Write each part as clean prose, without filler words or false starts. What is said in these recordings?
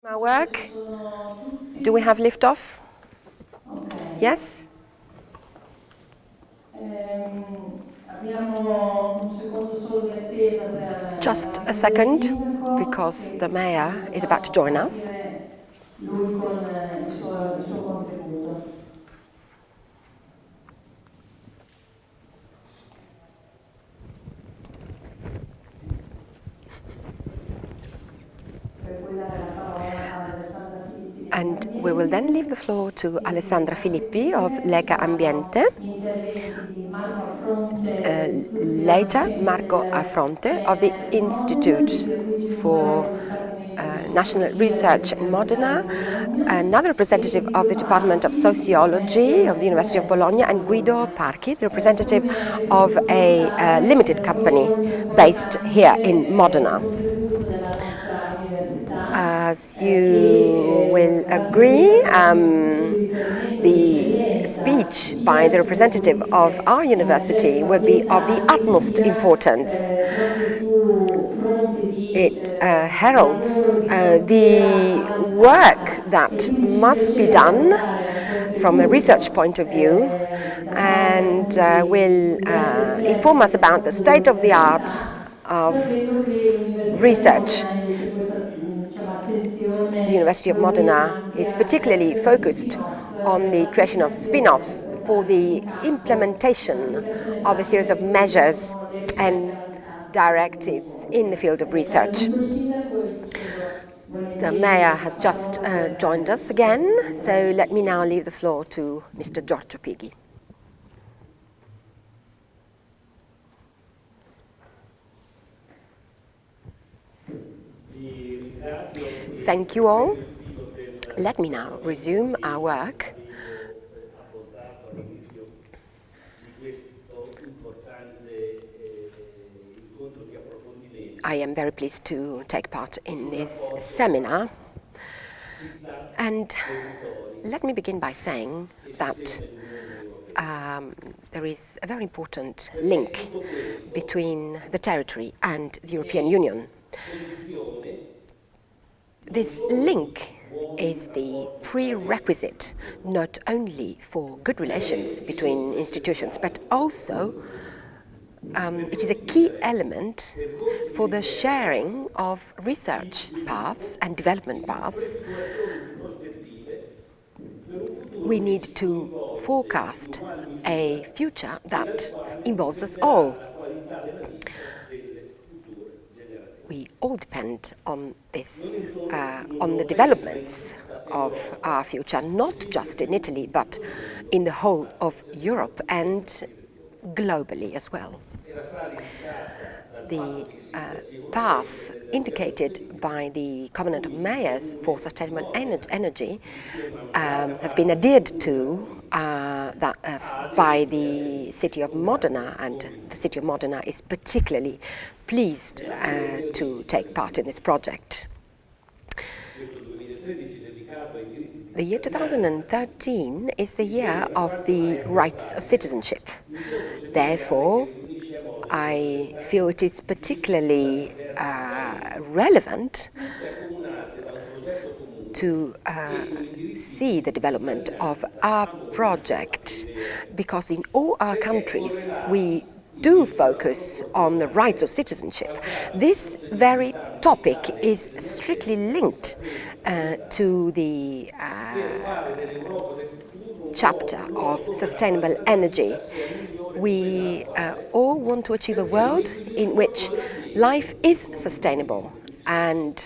My work. Do we have liftoff? Yes? Just a second, because the mayor is about to join us. And we will then leave the floor to Alessandra Filippi of Lega Ambiente. Later, Marco Affronte of the Institute for National Research in Modena, another representative of the Department of Sociology of the University of Bologna, and Guido Parchi, the representative of a limited company based here in Modena. As you will agree, the speech by the representative of our university will be of the utmost importance. It heralds the work that must be done from a research point of view, and will inform us about the state of the art of research. The University of Modena is particularly focused on the creation of spin-offs for the implementation of a series of measures and directives in the field of research. The mayor has just joined us again, so let me now leave the floor to Mr. Giorgio Pighi. Thank you all. Let me now resume our work. I am very pleased to take part in this seminar. And let me begin by saying that there is a very important link between the territory and the European Union. This link is the prerequisite not only for good relations between institutions, but also it is a key element for the sharing of research paths and development paths. We need to forecast a future that involves us all. We all depend on this, on the developments of our future, not just in Italy, but in the whole of Europe and globally as well. The path indicated by the Covenant of Mayors for Sustainable Energy has been adhered to by the city of Modena, and the city of Modena is particularly pleased to take part in this project. The year 2013 is the year of the rights of citizenship. Therefore, I feel it is particularly relevant to see the development of our project, because in all our countries we do focus on the rights of citizenship. This very topic is strictly linked to the chapter of sustainable energy. We all want to achieve a world in which life is sustainable and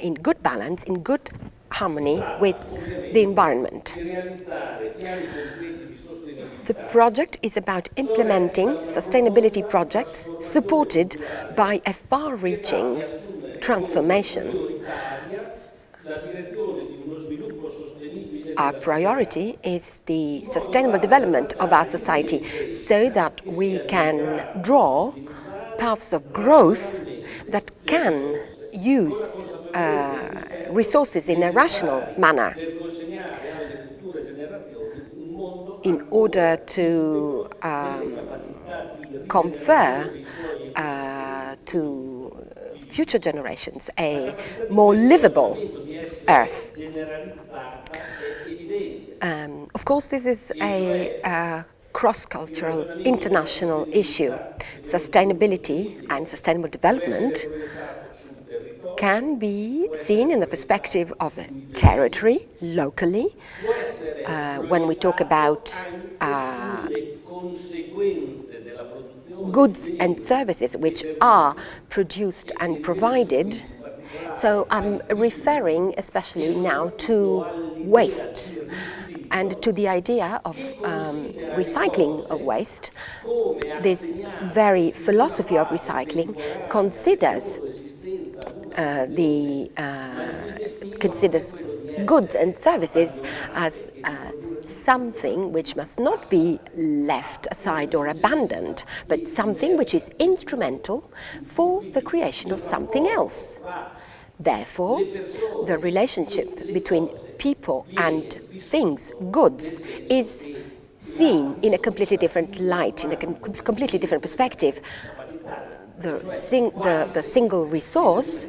in good balance, in good harmony with the environment. The project is about implementing sustainability projects supported by a far-reaching transformation. Our priority is the sustainable development of our society, so that we can draw paths of growth that can use resources in a rational manner in order to confer to future generations a more livable Earth. Of course, this is a cross-cultural, international issue. Sustainability and sustainable development can be seen in the perspective of the territory, locally. When we talk about goods and services which are produced and provided. So I'm referring especially now to waste and to the idea of recycling of waste. This very philosophy of recycling considers goods and services as something which must not be left aside or abandoned, but something which is instrumental for the creation of something else. Therefore, the relationship between people and things, goods, is seen in a completely different light, in a completely different perspective. The single resource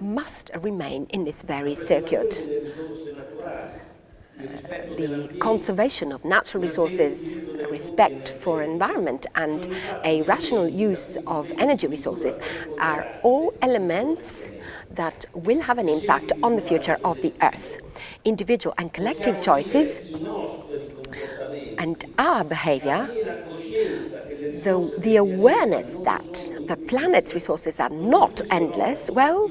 must remain in this very circuit. The conservation of natural resources, respect for environment, and a rational use of energy resources are all elements that will have an impact on the future of the Earth. Individual and collective choices and our behavior, the awareness that the planet's resources are not endless, well,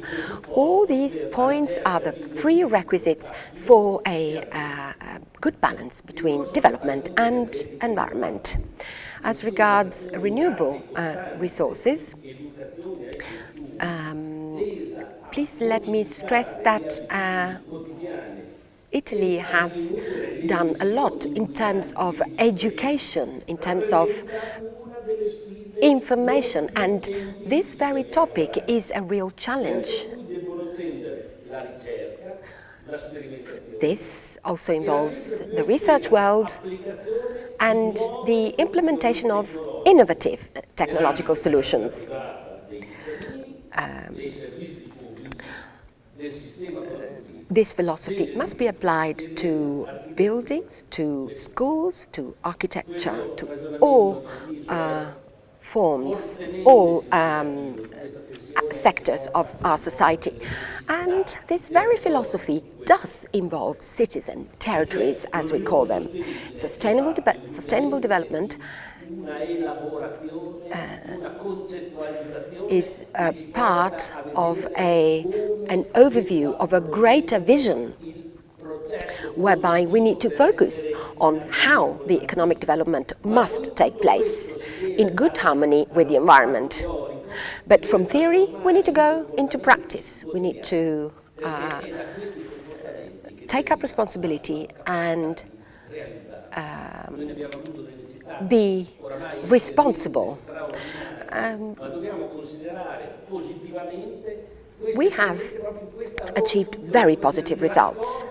all these points are the prerequisites for a good balance between development and environment. As regards renewable resources, please let me stress that Italy has done a lot in terms of education, in terms of information, and this very topic is a real challenge. This also involves the research world and the implementation of innovative technological solutions. This philosophy must be applied to buildings, to schools, to architecture, to all forms, all sectors of our society. And this very philosophy does involve cities and territories, as we call them. Sustainable development is a part of an overview of a greater vision, whereby we need to focus on how the economic development must take place in good harmony with the environment. But from theory, we need to go into practice. We need to take up responsibility and be responsible. We have achieved very positive results.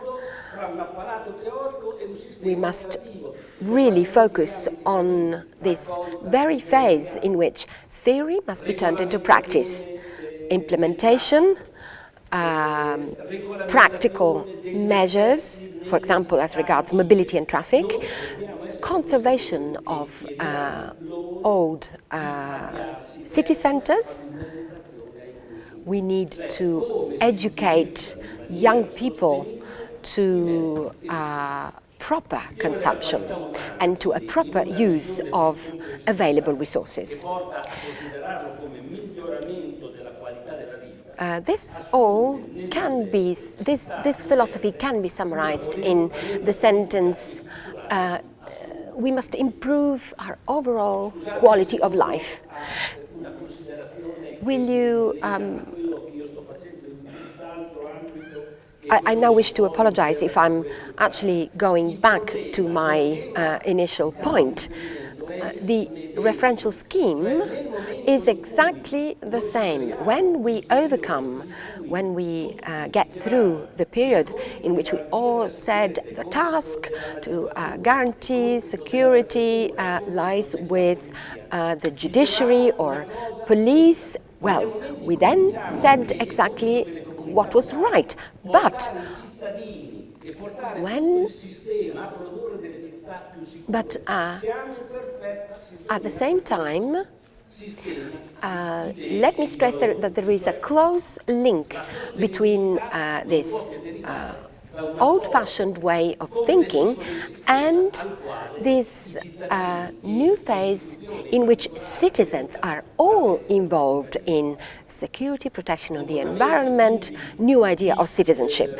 We must really focus on this very phase in which theory must be turned into practice. Implementation, practical measures, for example, as regards mobility and traffic, conservation of old city centers. We need to educate young people to proper consumption and to a proper use of available resources. This philosophy can be summarized in the sentence, we must improve our overall quality of life. Will you I now wish to apologize if I'm actually going back to my initial point. The referential scheme is exactly the same. When we overcome, when we get through the period in which we all said the task to guarantee security lies with the judiciary or police, Well, we then said exactly what was right, but at the same time, let me stress that there is a close link between this old-fashioned way of thinking and this new phase in which citizens are all involved in security, protection of the environment, new idea of citizenship.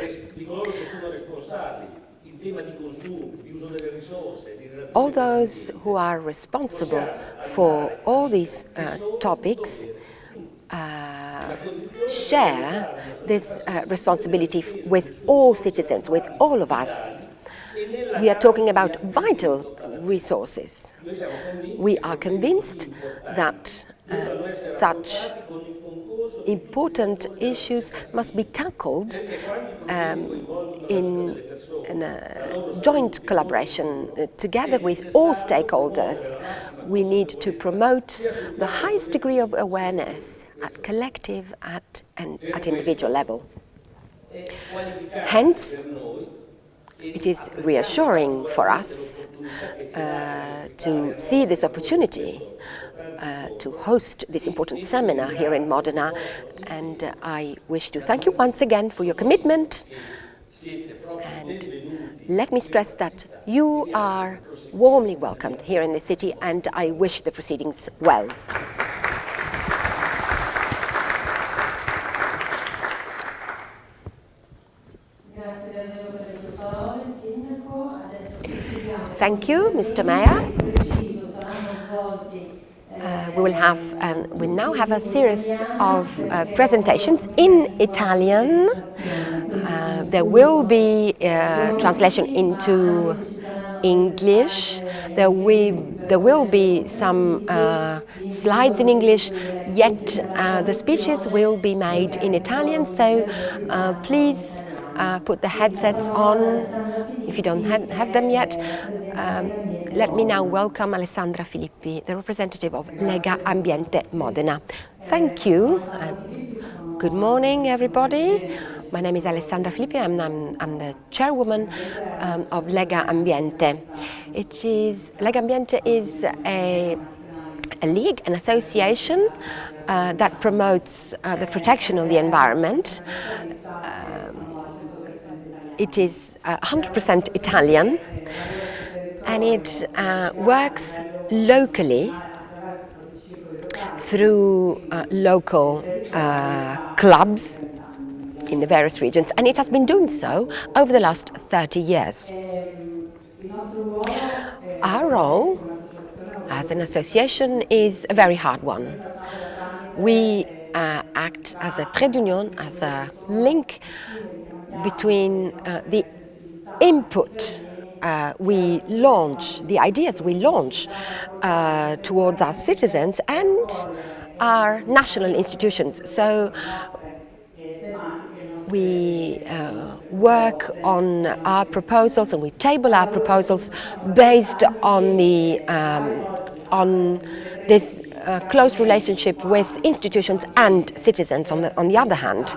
All those who are responsible for all these topics share this responsibility with all citizens, with all of us. We are talking about vital resources. We are convinced that such important issues must be tackled in a joint collaboration together with all stakeholders. We need to promote the highest degree of awareness at collective and at individual level. Hence, it is reassuring for us to see this opportunity to host this important seminar here in Modena, and I wish to thank you once again for your commitment, and let me stress that you are warmly welcomed here in the city, and I wish the proceedings well. Thank you, Mr. Mayor. We now have a series of presentations in Italian. There will be translation into English. There will be some slides in English, yet the speeches will be made in Italian, so please put the headsets on if you don't have them yet. Let me now welcome Alessandra Filippi, the representative of Lega Ambiente Modena. Thank you. Good morning, everybody. My name is Alessandra Filippi. I'm the chairwoman of Lega Ambiente. Lega Ambiente is a league, an association that promotes the protection of the environment. It is 100% Italian, and it works locally through local clubs in the various regions, and it has been doing so over the last 30 years. Our role as an association is a very hard one. We act as a trade union, as a link between the input we launch, the ideas we launch towards our citizens and our national institutions. So we work on our proposals, and we table our proposals based on this close relationship with institutions and citizens on the other hand.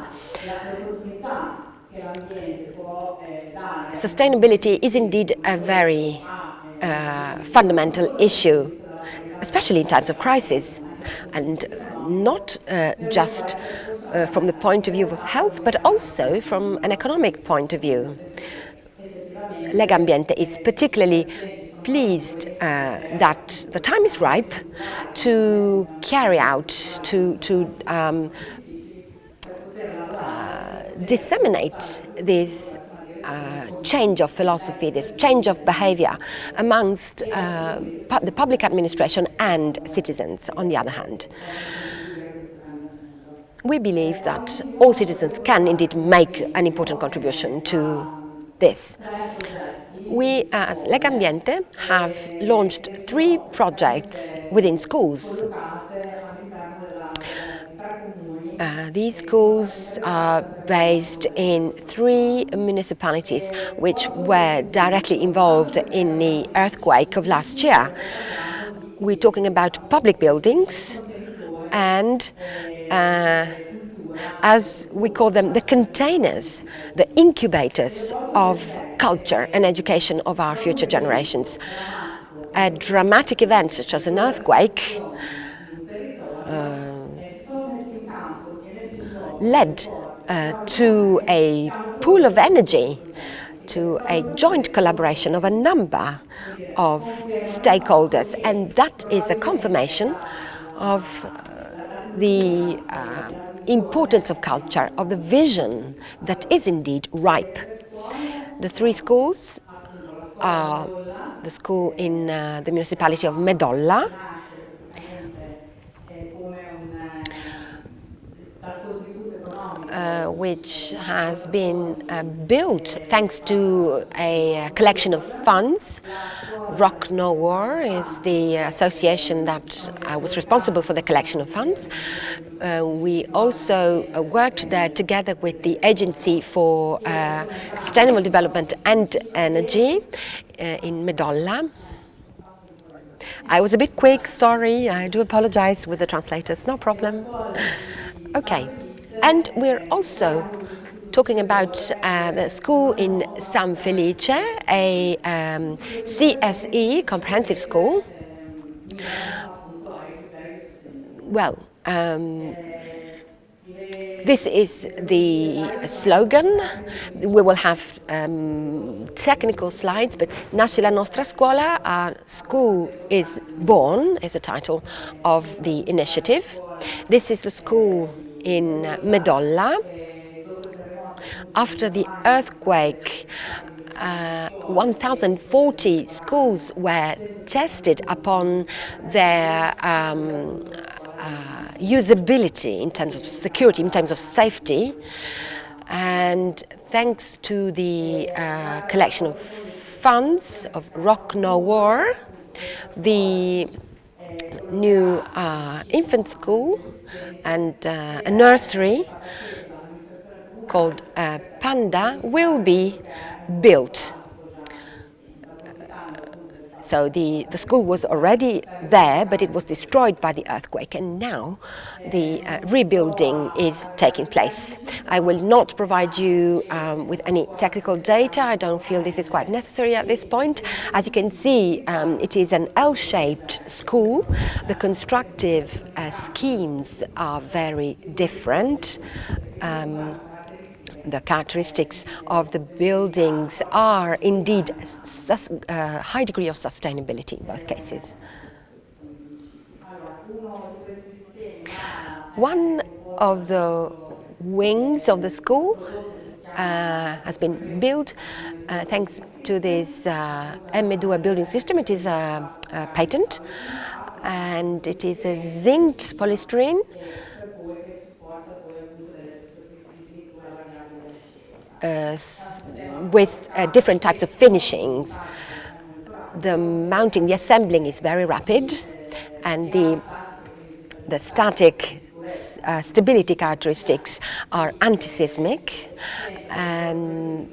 Sustainability is indeed a very fundamental issue, especially in times of crisis, and not just from the point of view of health, but also from an economic point of view. Lega Ambiente is particularly pleased that the time is ripe to carry out, to disseminate this change of philosophy, this change of behavior amongst the public administration and citizens on the other hand. We believe that all citizens can indeed make an important contribution to this. We, as Lega Ambiente, have launched 3 projects within schools. These schools are based in 3 municipalities which were directly involved in the earthquake of last year. We're talking about public buildings and as we call them, the containers, the incubators of culture and education of our future generations. A dramatic event such as an earthquake led to a pool of energy, to a joint collaboration of a number of stakeholders, and that is a confirmation of the importance of culture, of the vision that is indeed ripe. The three schools are the school in the municipality of Medolla, which has been built thanks to a collection of funds. Rock No War is the association that was responsible for the collection of funds. We also worked there together with the Agency for Sustainable Development and Energy in Medolla. I was a bit quick, sorry, I do apologize with the translators, no problem. Okay, and we're also talking about the school in San Felice, a CSE, comprehensive school. Well, this is the slogan. We will have technical slides, but Nasce la nostra scuola, our school is born, is the title of the initiative. This is the school in Medolla. After the earthquake, 1,040 schools were tested upon their usability in terms of security, in terms of safety, and thanks to the collection of funds of Rock No War, the new infant school and a nursery called Panda will be built. So the school was already there, but it was destroyed by the earthquake, and now the rebuilding is taking place. I will not provide you with any technical data. I don't feel this is quite necessary at this point. As you can see, it is an L-shaped school. The constructive schemes are very different. The characteristics of the buildings are indeed a high degree of sustainability in both cases. One of the wings of the school has been built thanks to this M2 building system. It is a patent, and it is a zinced polystyrene with different types of finishings. The mounting, the assembling is very rapid, and the static stability characteristics are anti-seismic, and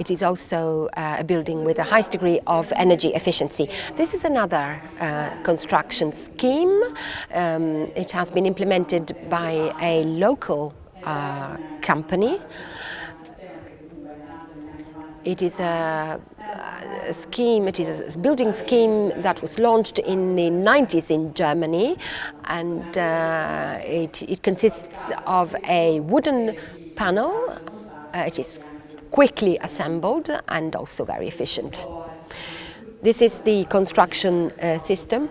it is also a building with a highest degree of energy efficiency. This is another construction scheme. It has been implemented by a local company. It is a scheme, it is a building scheme that was launched in the 90s in Germany, and it consists of a wooden panel. It is quickly assembled and also very efficient. This is the construction system.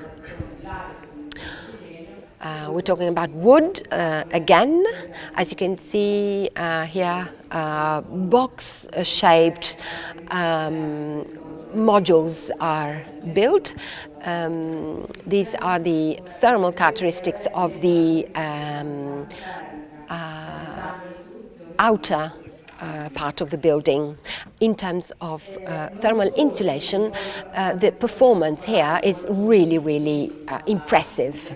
We're talking about wood again. As you can see here, box-shaped modules are built. These are the thermal characteristics of the outer part of the building. In terms of thermal insulation, the performance here is really, really impressive.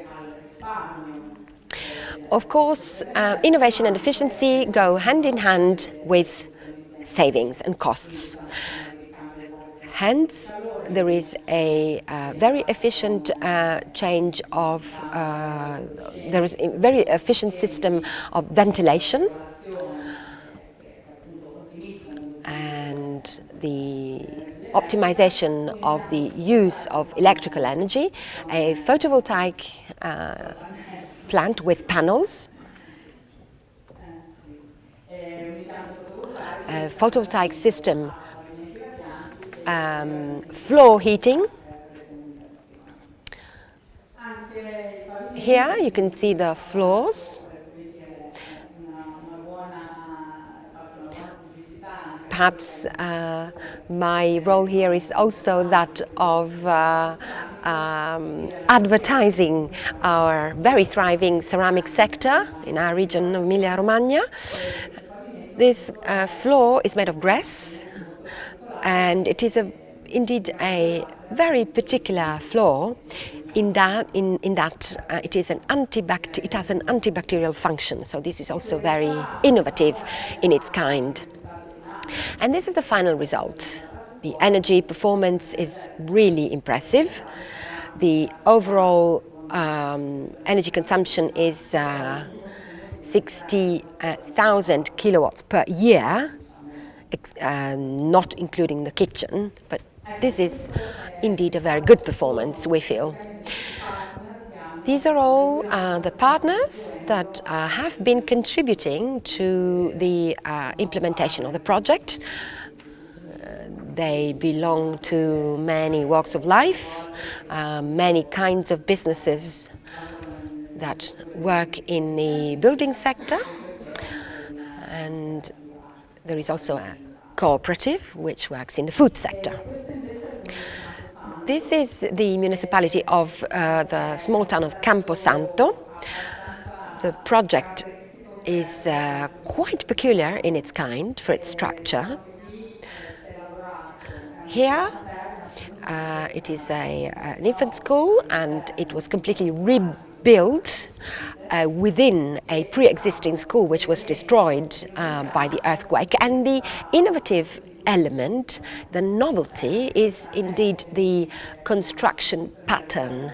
Of course, innovation and efficiency go hand in hand with savings and costs. Hence, there is a very efficient change of, there is a very efficient system of ventilation, and the optimization of the use of electrical energy, a photovoltaic plant with panels, a photovoltaic system, floor heating. Here you can see the floors. Perhaps my role here is also that of advertising our very thriving ceramic sector in our region of Emilia-Romagna. This floor is made of grass, and it is indeed a very particular floor in that it has an antibacterial function. So this is also very innovative in its kind. And this is the final result. The energy performance is really impressive. The overall energy consumption is 60,000 kilowatts per year, not including the kitchen, but this is indeed a very good performance, we feel. These are all the partners that have been contributing to the implementation of the project. They belong to many walks of life, many kinds of businesses that work in the building sector, and there is also a cooperative which works in the food sector. This is the municipality of the small town of Camposanto. The project is quite peculiar in its kind for its structure. Here it is an infant school, and it was completely rebuilt within a pre-existing school which was destroyed by the earthquake. And the innovative element, the novelty, is indeed the construction pattern.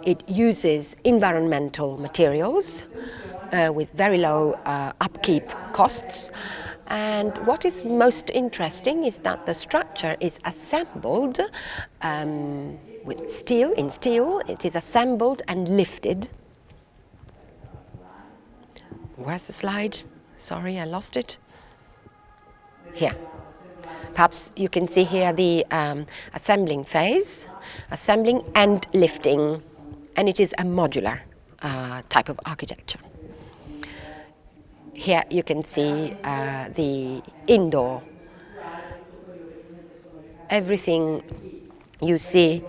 It uses environmental materials with very low upkeep costs. And what is most interesting is that the structure is assembled with steel. In steel, it is assembled and lifted. Where's the slide? Sorry, I lost it. Here. Perhaps you can see here the assembling phase, assembling and lifting, and it is a modular type of architecture. Here you can see the indoor. Everything you see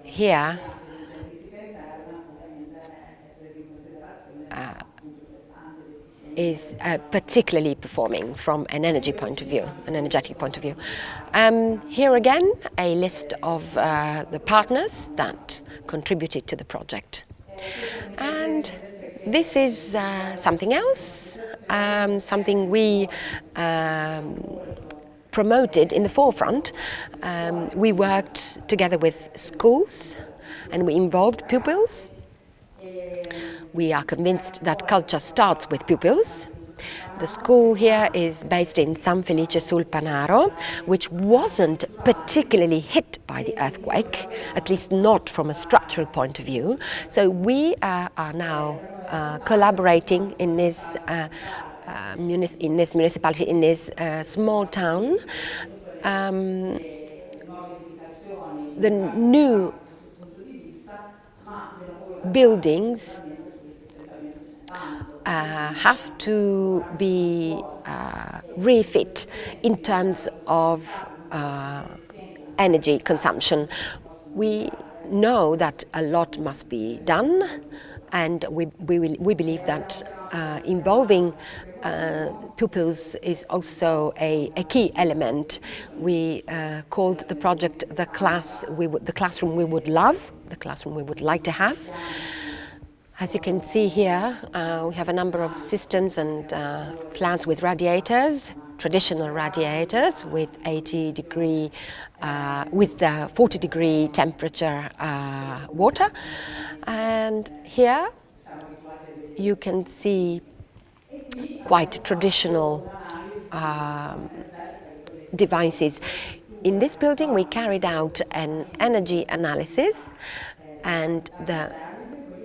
here is particularly performing from an energy point of view, an energetic point of view. Here again, a list of the partners that contributed to the project. And this is something else, something we promoted in the forefront. We worked together with schools and we involved pupils. We are convinced that culture starts with pupils. The school here is based in San Felice sul Panaro, which wasn't particularly hit by the earthquake, at least not from a structural point of view. So we are now collaborating in this municipality, in this small town. The new buildings have to be refit in terms of energy consumption. We know that a lot must be done, and we believe that involving pupils is also a key element. We called the project the classroom we would love, the classroom we would like to have. As you can see here, we have a number of systems and plants with radiators, traditional radiators with 80-degree, with 40-degree temperature water. And here you can see quite traditional devices. In this building, we carried out an energy analysis and the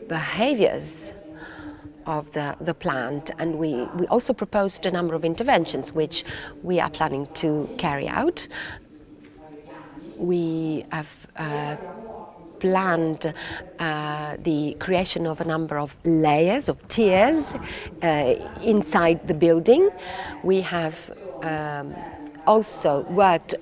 behaviors of the plant, and we also proposed a number of interventions which we are planning to carry out. We have planned the creation of a number of layers, of tiers inside the building. We have also worked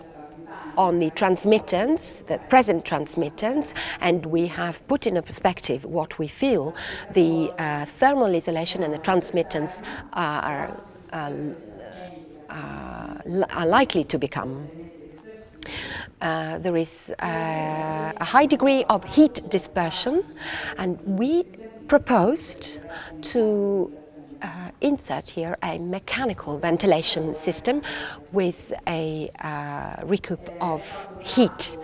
on the transmittance, the present transmittance, and we have put in a perspective what we feel the thermal isolation and the transmittance are likely to become. There is a high degree of heat dispersion, and we proposed to insert here a mechanical ventilation system with a recoup of heat.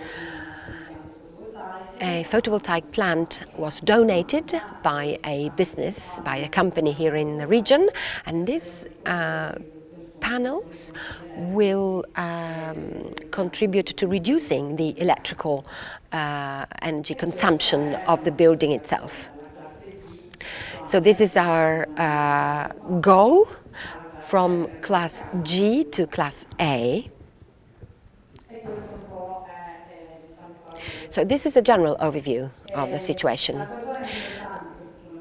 A photovoltaic plant was donated by a business, by a company here in the region, and these panels will contribute to reducing the electrical energy consumption of the building itself. So this is our goal from class G to class A. So this is a general overview of the situation.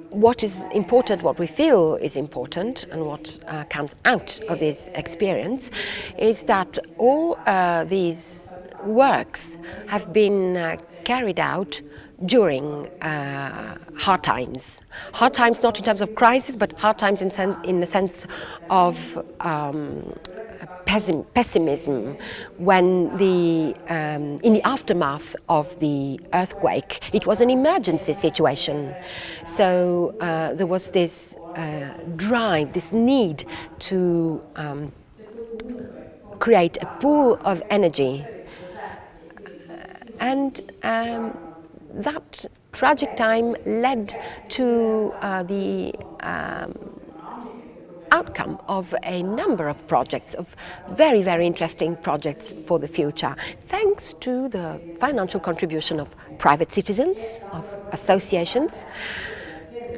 What is important, what we feel is important, and what comes out of this experience is that all these works have been carried out during hard times. Hard times not in terms of crisis, but hard times in the sense of pessimism, when in the aftermath of the earthquake. It was an emergency situation. So there was this drive, this need to create a pool of energy. And that tragic time led to the outcome of a number of projects, of very, very interesting projects for the future, thanks to the financial contribution of private citizens, of associations.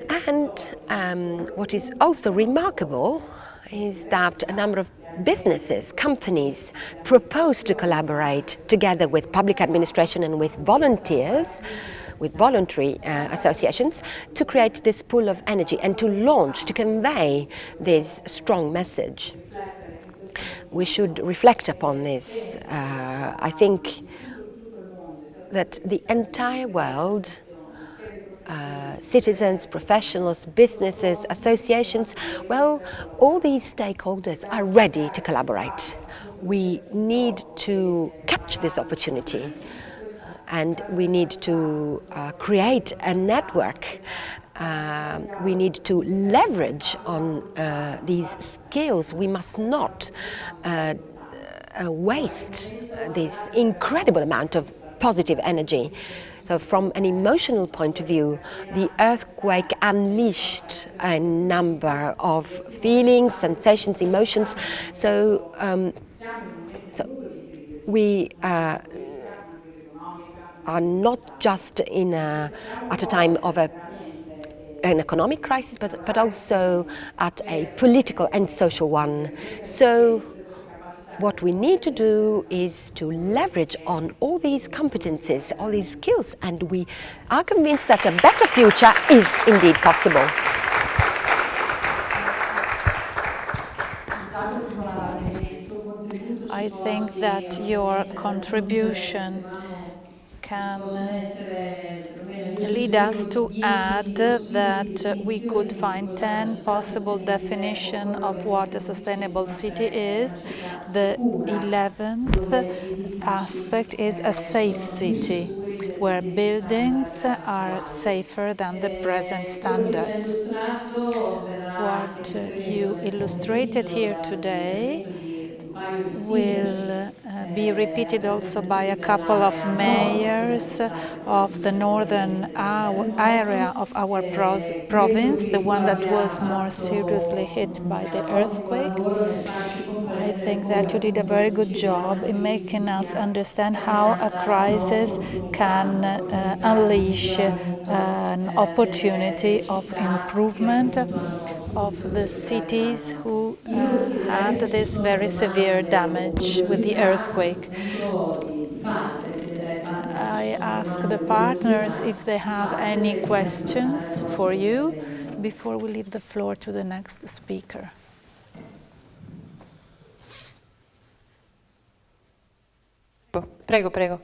And what is also remarkable is that a number of businesses, companies propose to collaborate together with public administration and with volunteers, with voluntary associations, to create this pool of energy and to launch, to convey this strong message. We should reflect upon this. I think that the entire world, citizens, professionals, businesses, associations, well, all these stakeholders are ready to collaborate. We need to catch this opportunity, and we need to create a network. We need to leverage on these skills. We must not waste this incredible amount of positive energy. So from an emotional point of view, the earthquake unleashed a number of feelings, sensations, emotions. So we are not just at a time of an economic crisis, but also at a political and social one. So what we need to do is to leverage on all these competencies, all these skills, and we are convinced that a better future is indeed possible. I think that your contribution can lead us to add that we could find 10 possible definitions of what a sustainable city is. The 11th aspect is a safe city, where buildings are safer than the present standards. What you illustrated here today will be repeated also by a couple of mayors of the northern area of our province, the one that was more seriously hit by the earthquake. I think that you did a very good job in making us understand how a crisis can unleash an opportunity of improvement of the cities who had this very severe damage with the earthquake. I ask the partners if they have any questions for you before we leave the floor to the next speaker. Prego, prego.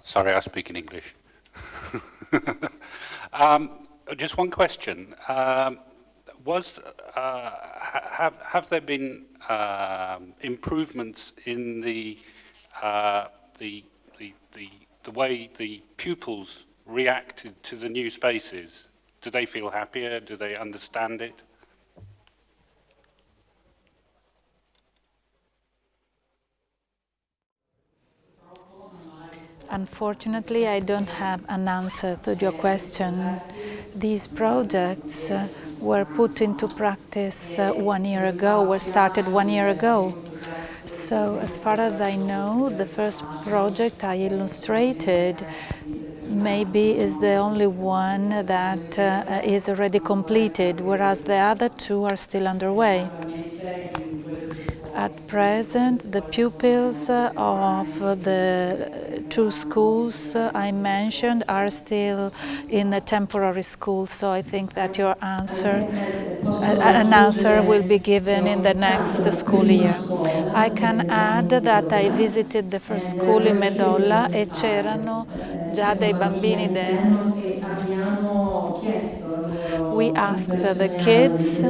Sorry, I speak in English. Just one question. Have there been improvements in the way the pupils reacted to the new spaces? Do they feel happier? Do they understand it? Unfortunately, I don't have an answer to your question. These projects were put into practice 1 year ago, were started 1 year ago. So as far as I know, the first project I illustrated maybe is the only one that is already completed, whereas the other two are still underway. At present, the pupils of the two schools I mentioned are still in the temporary school, so I think that your answer, an answer will be given in the next school year. I can add that I visited the first school in Medolla e c'erano già dei bambini dentro. We asked the kids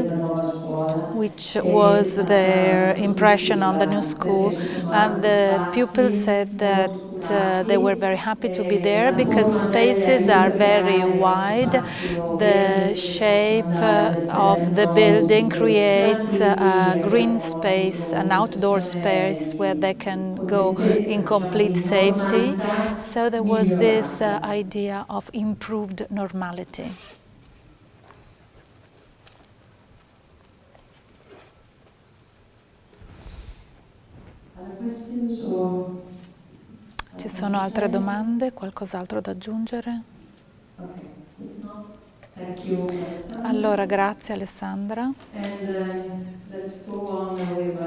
which was their impression on the new school, and the pupils said that they were very happy to be there because spaces are very wide. The shape of the building creates a green space, an outdoor space where they can go in complete safety. So there was this idea of improved normality. Ci sono altre domande? Qualcos'altro da aggiungere? Allora, grazie Alessandra.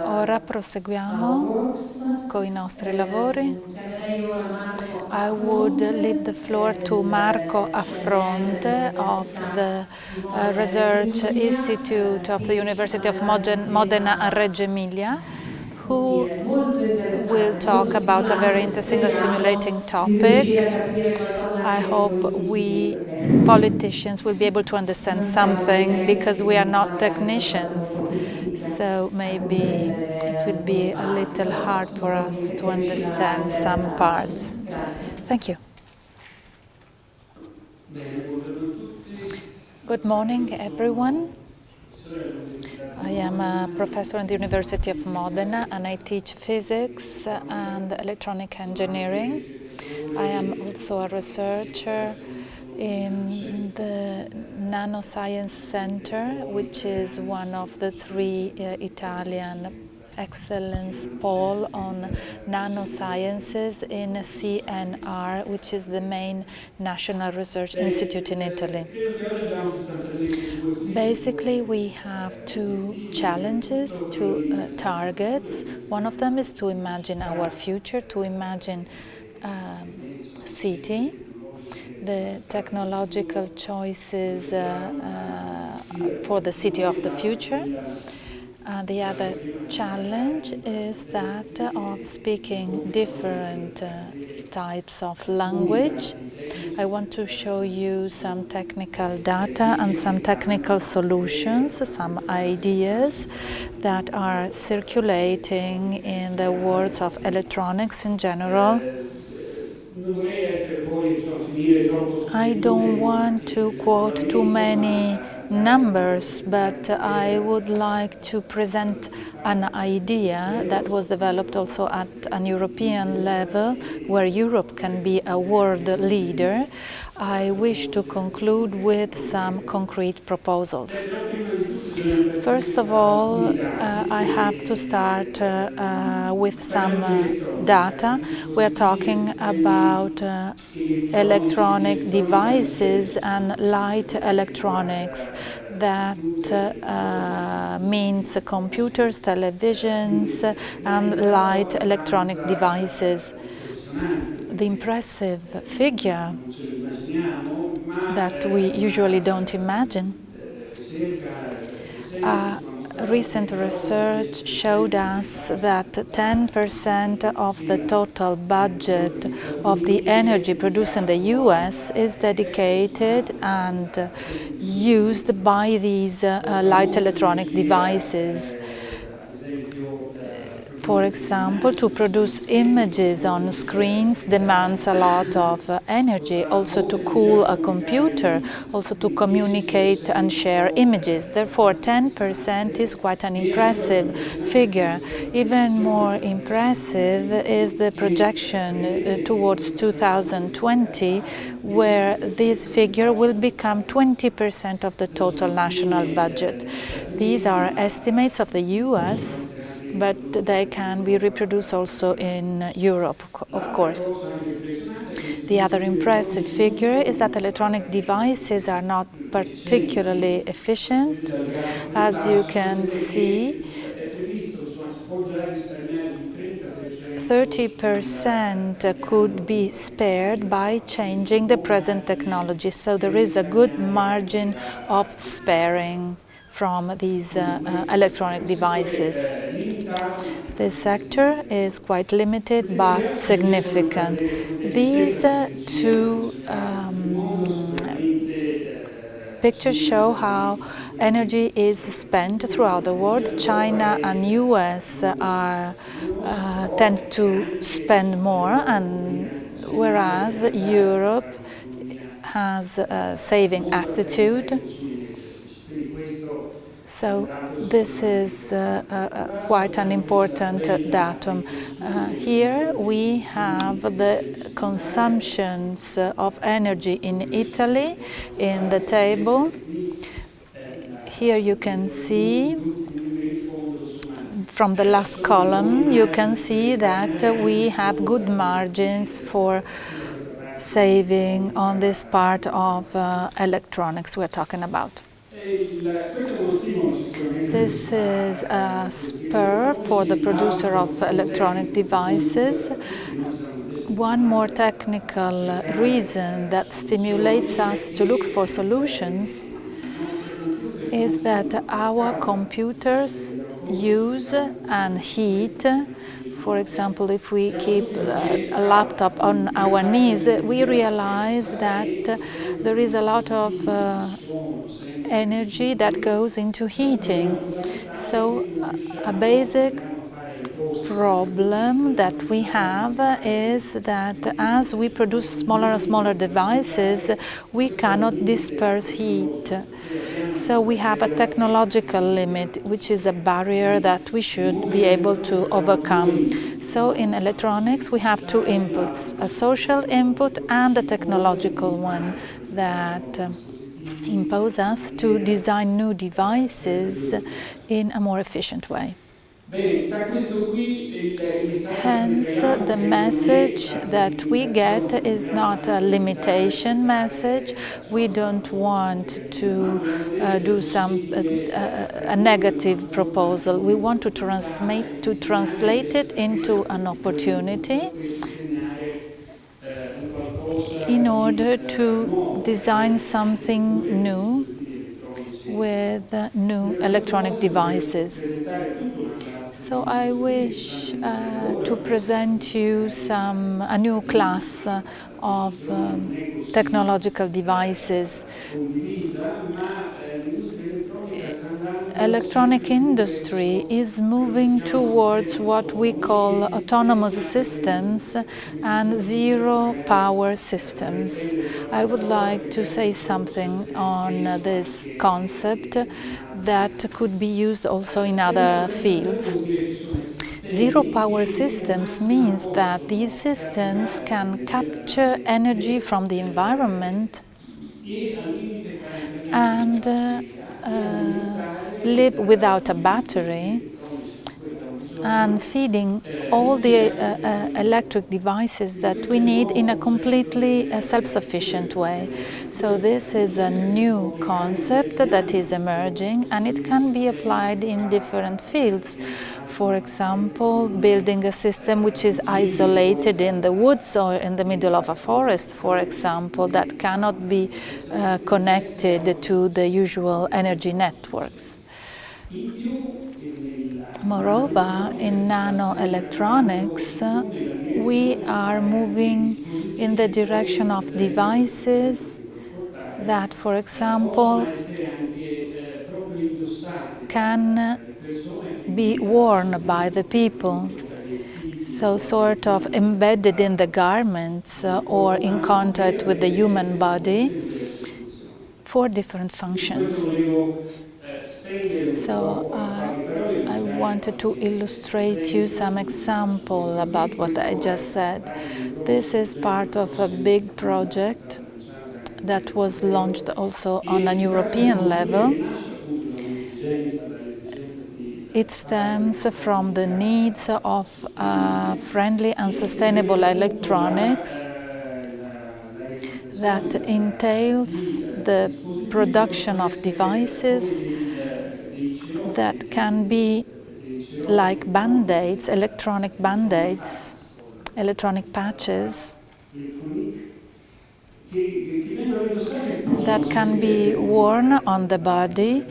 Ora proseguiamo con i nostri lavori. I would leave the floor to Marco Affronte of the Research Institute of the University of Modena and Reggio Emilia, who will talk about a very interesting and stimulating topic. I hope we politicians will be able to understand something because we are not technicians, so maybe it will be a little hard for us to understand some parts. Thank you. Good morning, everyone. I am a professor in the University of Modena and I teach physics and electronic engineering. I am also a researcher in the Nanoscience Center, which is one of the three Italian excellence pole on nanosciences in CNR, which is the main national research institute in Italy. Basically, we have two challenges, two targets. One of them is to imagine our future, to imagine city, the technological choices for the city of the future. The other challenge is that of speaking different types of language. I want to show you some technical data and some technical solutions, some ideas that are circulating in the world of electronics in general. I don't want to quote too many numbers, but I would like to present an idea that was developed also at an European level, where Europe can be a world leader. I wish to conclude with some concrete proposals. First of all, I have to start with some data. We're talking about electronic devices and light electronics. That means computers, televisions, and light electronic devices. The impressive figure that we usually don't imagine. Recent research showed us that 10% of the total budget of the energy produced in the US is dedicated and used by these light electronic devices. For example, to produce images on screens demands a lot of energy, also to cool a computer, also to communicate and share images. Therefore, 10% is quite an impressive figure. Even more impressive is the projection towards 2020, where this figure will become 20% of the total national budget. These are estimates of the US, but they can be reproduced also in Europe, of course. The other impressive figure is that electronic devices are not particularly efficient. As you can see, 30% could be spared by changing the present technology, so there is a good margin of sparing from these electronic devices. This sector is quite limited but significant. These two pictures show how energy is spent throughout the world. China and US tend to spend more, and whereas Europe has a saving attitude. So this is quite an important datum. Here we have the consumptions of energy in Italy in the table. Here you can see, from the last column, you can see that we have good margins for saving on this part of electronics we're talking about. This is a spur for the producer of electronic devices. One more technical reason that stimulates us to look for solutions is that our computers use and heat. For example, if we keep a laptop on our knees, we realize that there is a lot of energy that goes into heating. So a basic problem that we have is that as we produce smaller and smaller devices, we cannot disperse heat. So we have a technological limit, which is a barrier that we should be able to overcome. So in electronics, we have two inputs, a social input and a technological one that impose us to design new devices in a more efficient way. Hence, the message that we get is not a limitation message. We don't want to do a negative proposal. We want to translate it into an opportunity in order to design something new with new electronic devices. So I wish to present you a new class of technological devices. electronic industry is moving towards what we call autonomous systems and zero power systems. I would like to say something on this concept that could be used also in other fields. Zero power systems means that these systems can capture energy from the environment and live without a battery and feeding all the electric devices that we need in a completely self-sufficient way. So this is a new concept that is emerging, and it can be applied in different fields. For example, building a system which is isolated in the woods or in the middle of a forest, for example, that cannot be connected to the usual energy networks. Moreover, in nanoelectronics, we are moving in the direction of devices that, for example, can be worn by the people, so sort of embedded in the garments or in contact with the human body for different functions. So I wanted to illustrate you some example about what I just said. This is part of a big project that was launched also on an European level. It stems from the needs of friendly and sustainable electronics that entails the production of devices that can be like band-aids, electronic band-aids, electronic patches that can be worn on the body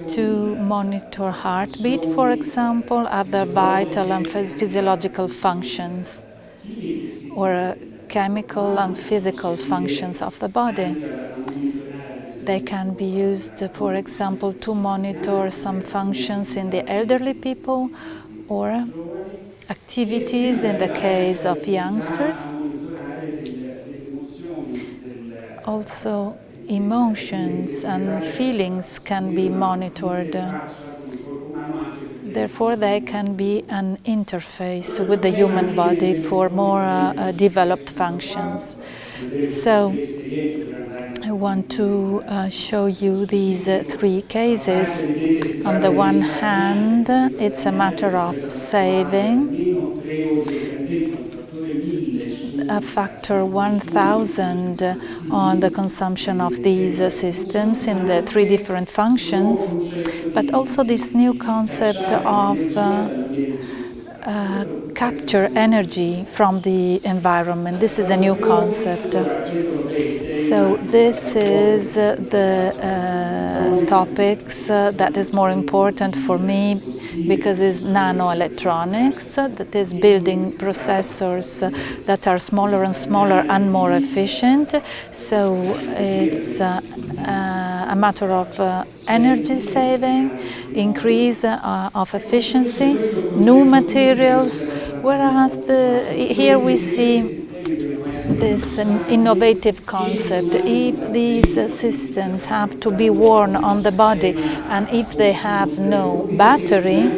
to monitor heartbeat, for example, other vital and physiological functions, or chemical and physical functions of the body. They can be used, for example, to monitor some functions in the elderly people or activities in the case of youngsters. Also, emotions and feelings can be monitored. Therefore, they can be an interface with the human body for more developed functions. So, I want to show you these three cases. On the one hand, it's a matter of saving a factor 1000 on the consumption of these systems in the three different functions, but also this new concept of capture energy from the environment. This is a new concept. So this is the topics that is more important for me because it's nanoelectronics, that is building processors that are smaller and smaller and more efficient. So it's a matter of energy saving, increase of efficiency, new materials, whereas here we see this innovative concept. If these systems have to be worn on the body and if they have no battery,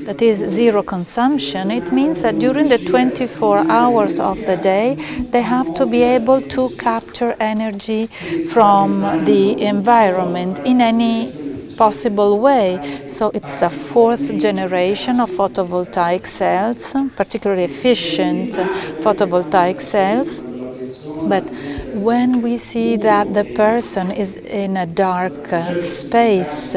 that is zero consumption, it means that during the 24 hours of the day they have to be able to capture energy from the environment in any possible way. So it's a fourth generation of photovoltaic cells, particularly efficient photovoltaic cells. But when we see that the person is in a dark space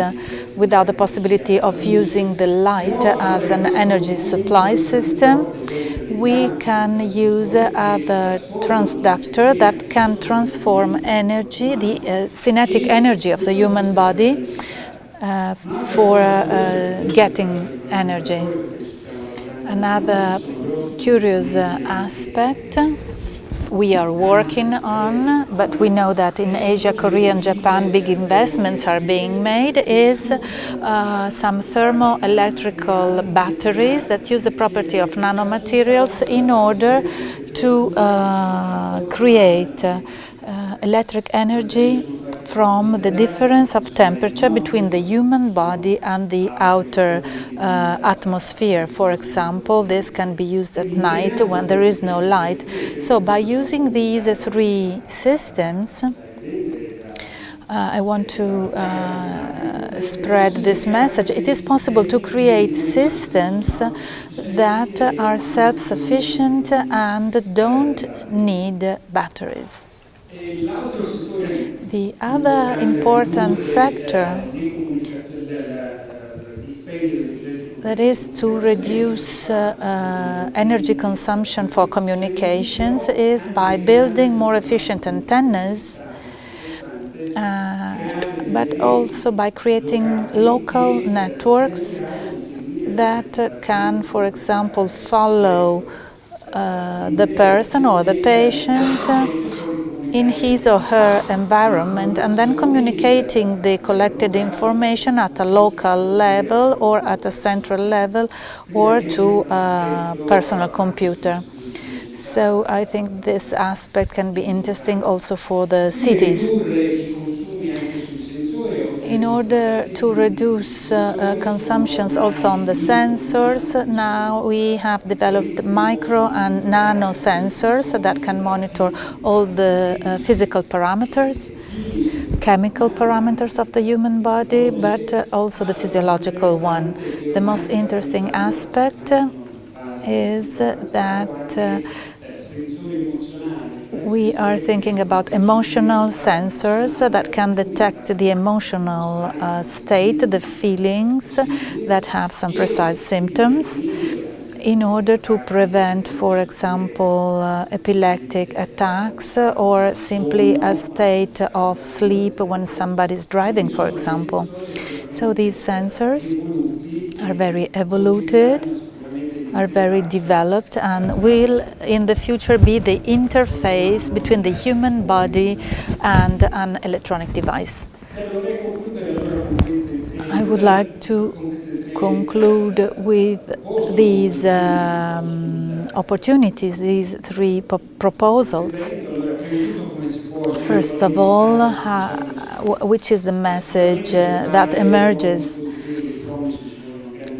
without the possibility of using the light as an energy supply system, we can use the transductor that can transform energy, the kinetic energy of the human body, for getting energy. Another curious aspect we are working on, but we know that in Asia, Korea and Japan big investments are being made, is some thermoelectrical batteries that use the property of nanomaterials in order to create electric energy from the difference of temperature between the human body and the outer atmosphere. For example, this can be used at night when there is no light. So by using these three systems, I want to spread this message. It is possible to create systems that are self-sufficient and don't need batteries. The other important sector that is to reduce energy consumption for communications is by building more efficient antennas, but also by creating local networks that can, for example, follow the person or the patient in his or her environment, and then communicating the collected information at a local level or at a central level or to a personal computer. So I think this aspect can be interesting also for the cities. In order to reduce consumptions also on the sensors, now we have developed micro and nano sensors that can monitor all the physical parameters, chemical parameters of the human body, but also the physiological one. The most interesting aspect is that we are thinking about emotional sensors that can detect the emotional state, the feelings that have some precise symptoms, in order to prevent, for example, epileptic attacks or simply a state of sleep when somebody is driving, for example. So these sensors are very evoluted, are very developed, and will in the future be the interface between the human body and an electronic device. I would like to conclude with these opportunities, these three proposals. First of all, which is the message that emerges?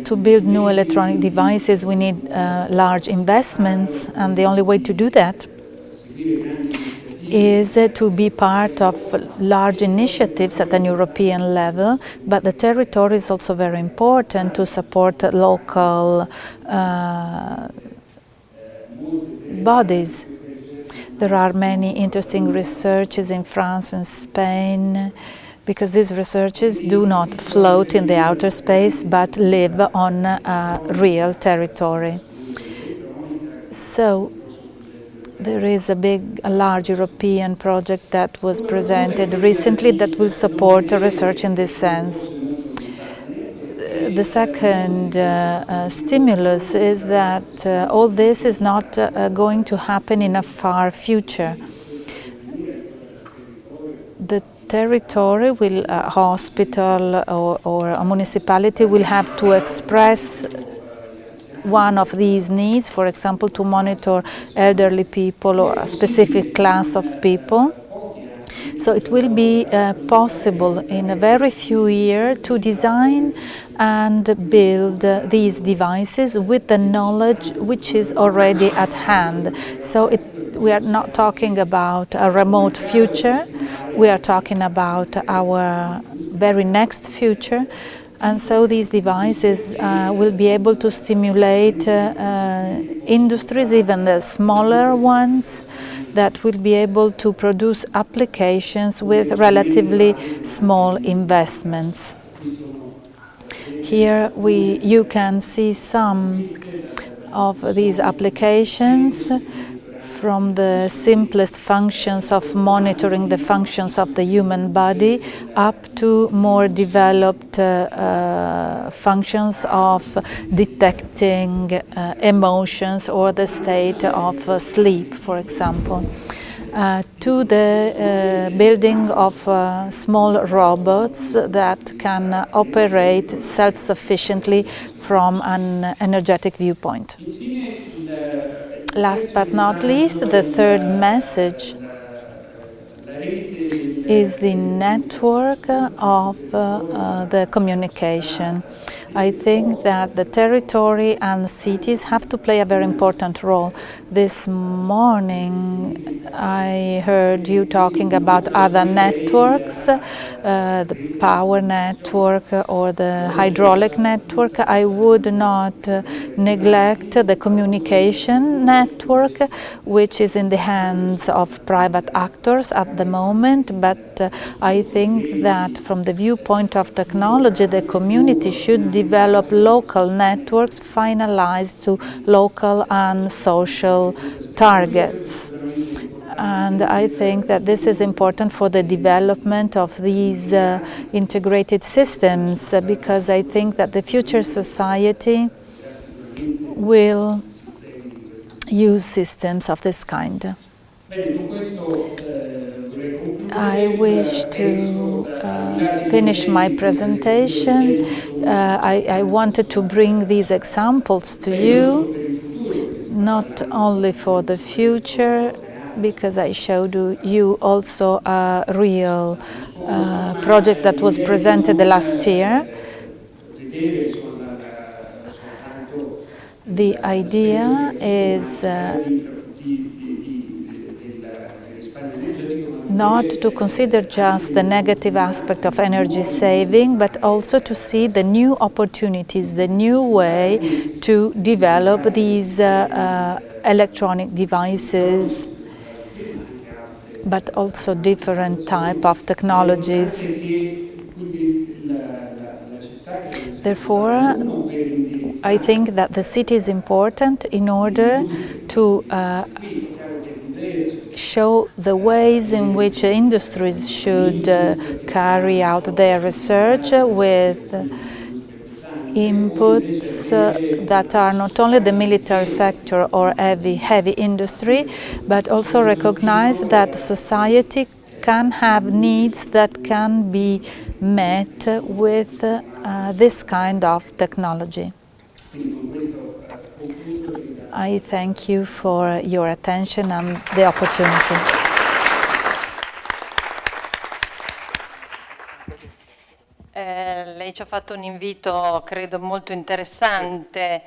To build new electronic devices, we need large investments, and the only way to do that is to be part of large initiatives at an European level, but the territory is also very important to support local bodies. There are many interesting researches in France and Spain, because these researches do not float in the outer space but live on real territory. So there is a large European project that was presented recently that will support research in this sense. The second stimulus is that all this is not going to happen in a far future. The territory will, a hospital or a municipality will have to express one of these needs, for example, to monitor elderly people or a specific class of people. So it will be possible in a very few years to design and build these devices with the knowledge which is already at hand. So we are not talking about a remote future, we are talking about our very next future. And so these devices will be able to stimulate industries, even the smaller ones, that will be able to produce applications with relatively small investments. Here you can see some of these applications. from the simplest functions of monitoring the functions of the human body up to more developed functions of detecting emotions or the state of sleep, for example. To the building of small robots that can operate self-sufficiently from an energetic viewpoint. Last but not least, the third message is the network of the communication. I think that the territory and cities have to play a very important role. This morning I heard you talking about other networks, the power network or the hydraulic network. I would not neglect the communication network, which is in the hands of private actors at the moment, but I think that from the viewpoint of technology, the community should develop local networks finalized to local and social targets. And I think that this is important for the development of these integrated systems, because I think that the future society will use systems of this kind. I wish to finish my presentation. I wanted to bring these examples to you, not only for the future, because I showed you also a real project that was presented last year. The idea is not to consider just the negative aspect of energy saving, but also to see the new opportunities, the new way to develop these electronic devices, but also different type of technologies. Therefore, I think that the city is important in order to show the ways in which industries should carry out their research with inputs that are not only the military sector or heavy industry, but also recognize that society can have needs that can be met with this kind of technology. I thank you for your attention and the opportunity. Lei ci ha fatto un invito, credo, molto interessante,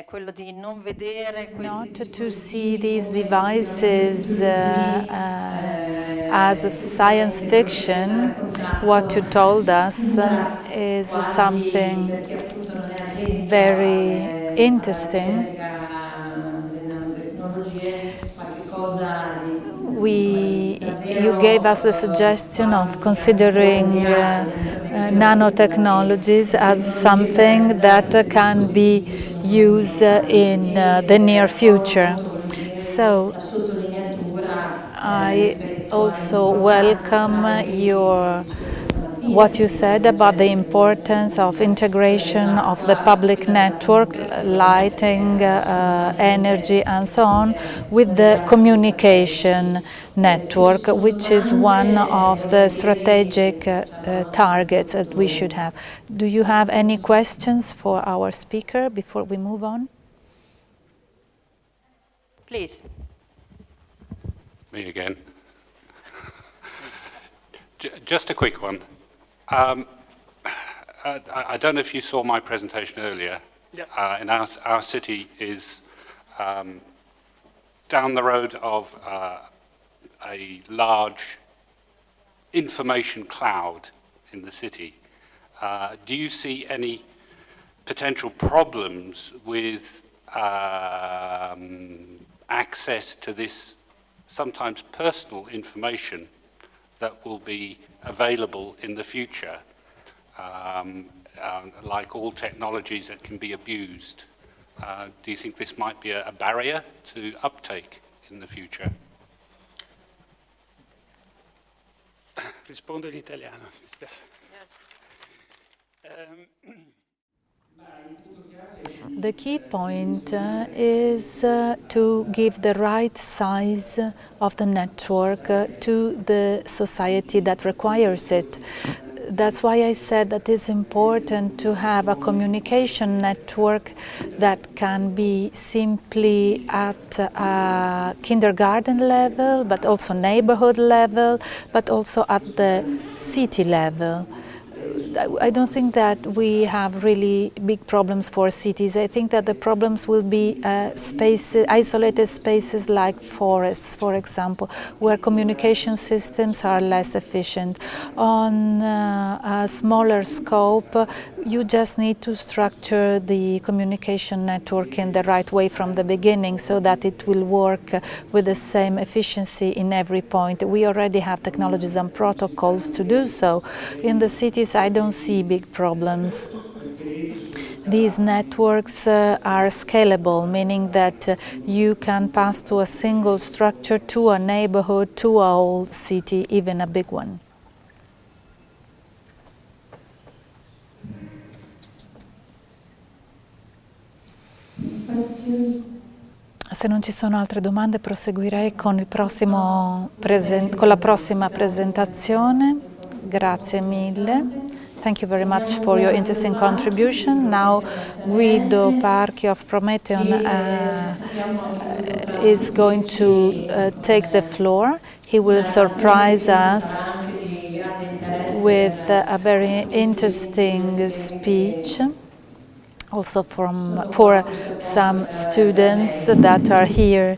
quello di non vedere Not to see these devices as a science fiction. What you told us is something very interesting. You gave us the suggestion of considering nanotechnologies as something that can be used in the near future. So I also welcome what you said about the importance of integration of the public network, lighting, energy and so on, with the communication network, which is one of the strategic targets that we should have. Do you have any questions for our speaker before we move on? Please. Me again. Just a quick one. I don't know if you saw my presentation earlier. Yeah. In our city is down the road of a large information cloud in the city. Do you see any potential problems with access to this sometimes personal information that will be available in the future, like all technologies that can be abused? Do you think this might be a barrier to uptake in the future? Rispondo in italiano, mi spiace. The key point is to give the right size of the network to the society that requires it. That's why I said that it's important to have a communication network that can be simply at a kindergarten level, but also neighborhood level, but also at the city level. I don't think that we have really big problems for cities. I think that the problems will be isolated spaces like forests, for example, where communication systems are less efficient. On a smaller scope, you just need to structure the communication network in the right way from the beginning so that it will work with the same efficiency in every point. We already have technologies and protocols to do so. In the cities, I don't see big problems. These networks are scalable, meaning that you can pass to a single structure, to a neighborhood, to a whole city, even a big one. Se non ci sono altre domande, proseguirei con la prossima presentazione. Grazie mille. Thank you very much for your interesting contribution. Now Guido Parchi of Prometheon is going to take the floor. He will surprise us with a very interesting speech, also for some students that are here,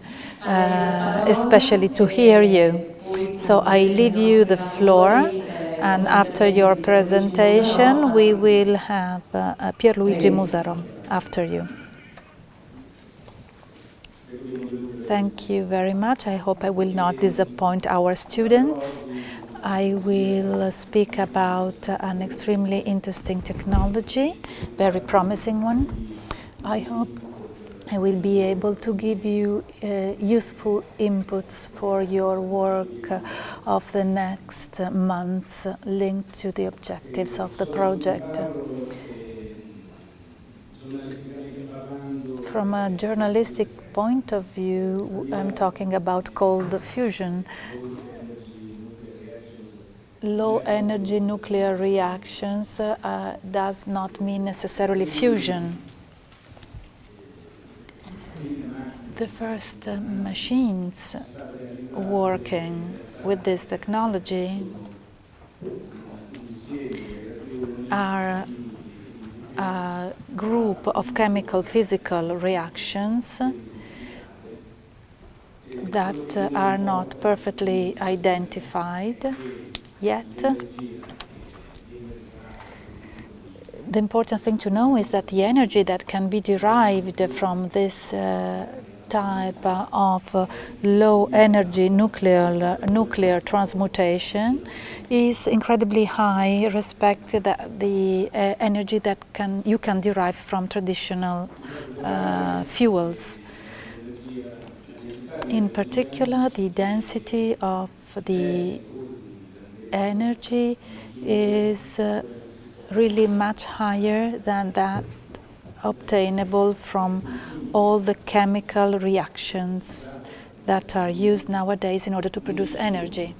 especially to hear you. So I leave you the floor, and after your presentation we will have Pierluigi Musaro after you. Thank you very much. I hope I will not disappoint our students. I will speak about an extremely interesting technology, very promising one. I hope I will be able to give you useful inputs for your work of the next months linked to the objectives of the project. From a journalistic point of view, I'm talking about cold fusion. Low energy nuclear reactions does not mean necessarily fusion. The first machines working with this technology are a group of chemical physical reactions that are not perfectly identified yet. The important thing to know is that the energy that can be derived from this type of low energy nuclear transmutation is incredibly high respect to the energy that you can derive from traditional fuels. In particular, the density of the energy is really much higher than that obtainable from all the chemical reactions that are used nowadays in order to produce energy.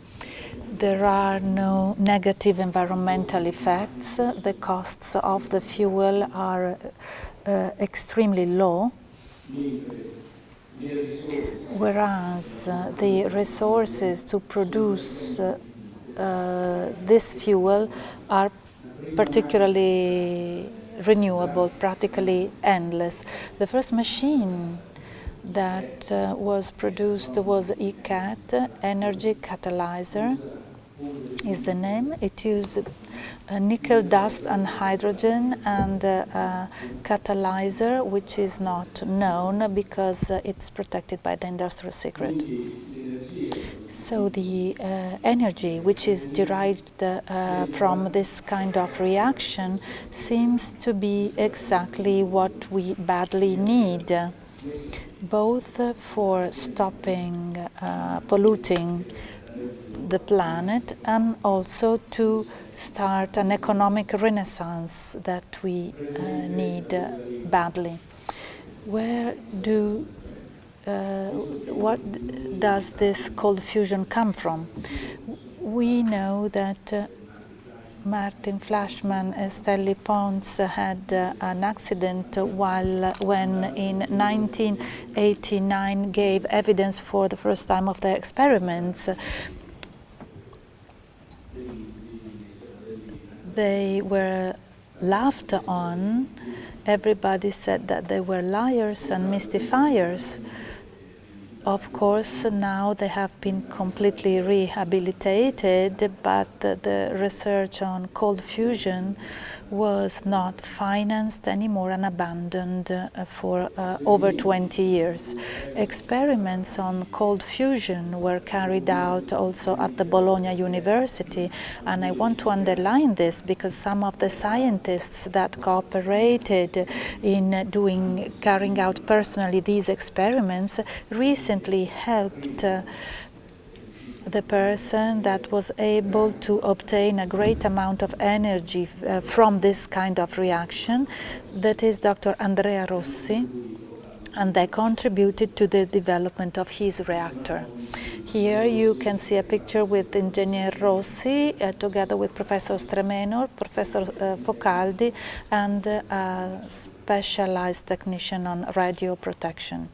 There are no negative environmental effects. The costs of the fuel are extremely low, whereas the resources to produce this fuel are particularly renewable, practically endless. The first machine that was produced was ECAT, Energy Catalyzer is the name. It used nickel dust and hydrogen and a catalyzer which is not known because it's protected by the industrial secret. So the energy which is derived from this kind of reaction seems to be exactly what we badly need, both for stopping polluting the planet and also to start an economic renaissance that we need badly. What does this cold fusion come from? We know that Martin Fleischmann and Stanley Pons had an accident when in 1989 gave evidence for the first time of their experiments. They were laughed on. Everybody said that they were liars and mystifiers. Of course, now they have been completely rehabilitated, but the research on cold fusion was not financed anymore and abandoned for over 20 years. Experiments on cold fusion were carried out also at the Bologna University, and I want to underline this because some of the scientists that cooperated in carrying out personally these experiments recently helped the person that was able to obtain a great amount of energy from this kind of reaction, that is Dr. Andrea Rossi, and they contributed to the development of his reactor. Here you can see a picture with Engineer Rossi together with Professor Stremeno, Professor Focaldi, and a specialized technician on radio protection.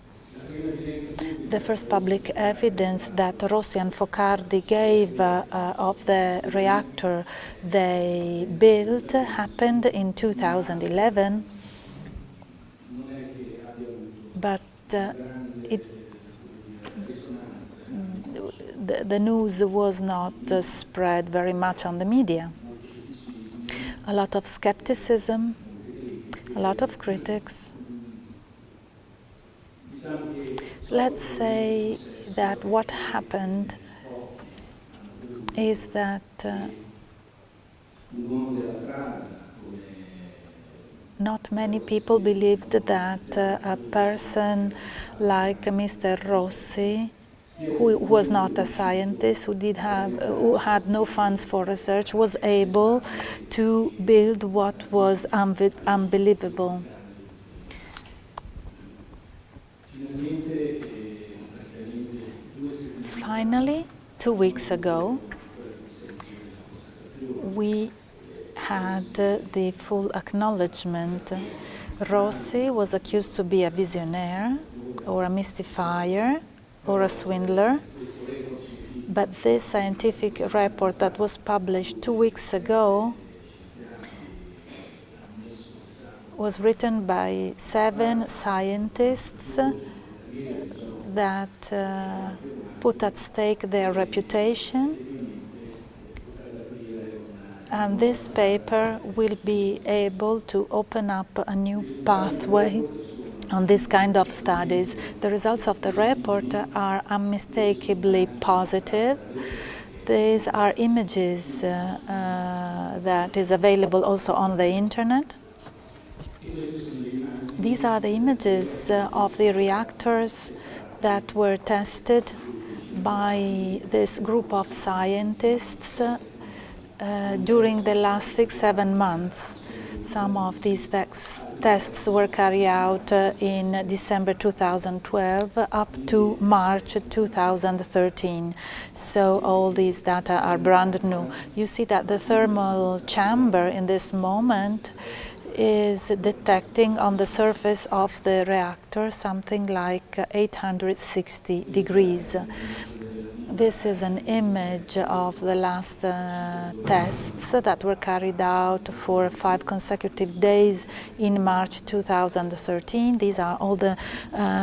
The first public evidence that Rossi and Focardi gave of the reactor they built happened in 2011, but the news was not spread very much on the media. A lot of skepticism, a lot of critics. Let's say that what happened is that not many people believed that a person like Mr. Rossi, who was not a scientist, who had no funds for research, was able to build what was unbelievable. Finally, 2 weeks ago, we had the full acknowledgement. Rossi was accused to be a visionaire or a mystifier or a swindler, but this scientific report that was published 2 weeks ago was written by 7 scientists that put at stake their reputation, and this paper will be able to open up a new pathway on this kind of studies. The results of the report are unmistakably positive. These are images that is available also on the internet. These are the images of the reactors that were tested by this group of scientists during the last 6-7 months. Some of these tests were carried out in December 2012 up to March 2013. So all these data are brand new. You see that the thermal chamber in this moment is detecting on the surface of the reactor something like 860 degrees. This is an image of the last tests that were carried out for 5 consecutive days in March 2013. These are all the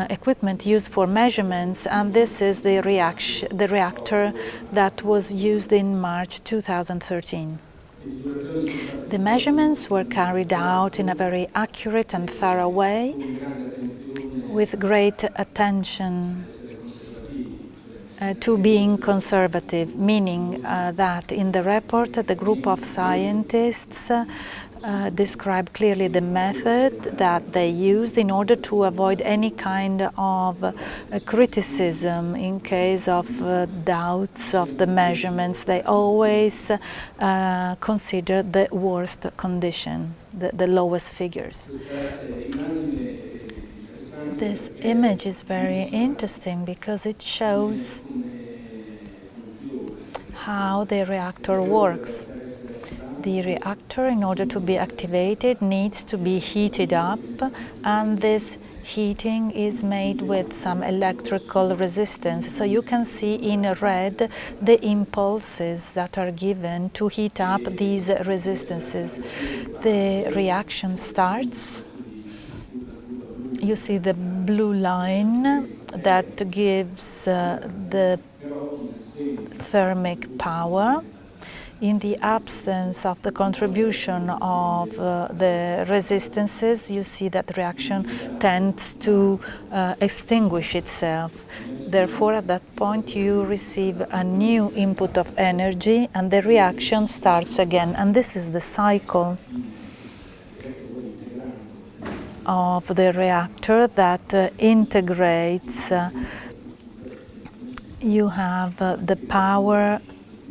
equipment used for measurements, and this is the reactor that was used in March 2013. The measurements were carried out in a very accurate and thorough way, with great attention to being conservative, meaning that in the report the group of scientists describe clearly the method that they used in order to avoid any kind of criticism in case of doubts of the measurements. They always consider the worst condition, the lowest figures. This image is very interesting because it shows how the reactor works. The reactor, in order to be activated, needs to be heated up, and this heating is made with some electrical resistance. So you can see in red the impulses that are given to heat up these resistances. The reaction starts. You see the blue line that gives the thermic power. In the absence of the contribution of the resistances, you see that the reaction tends to extinguish itself. Therefore, at that point, you receive a new input of energy and the reaction starts again. And this is the cycle of the reactor that integrates. You have the power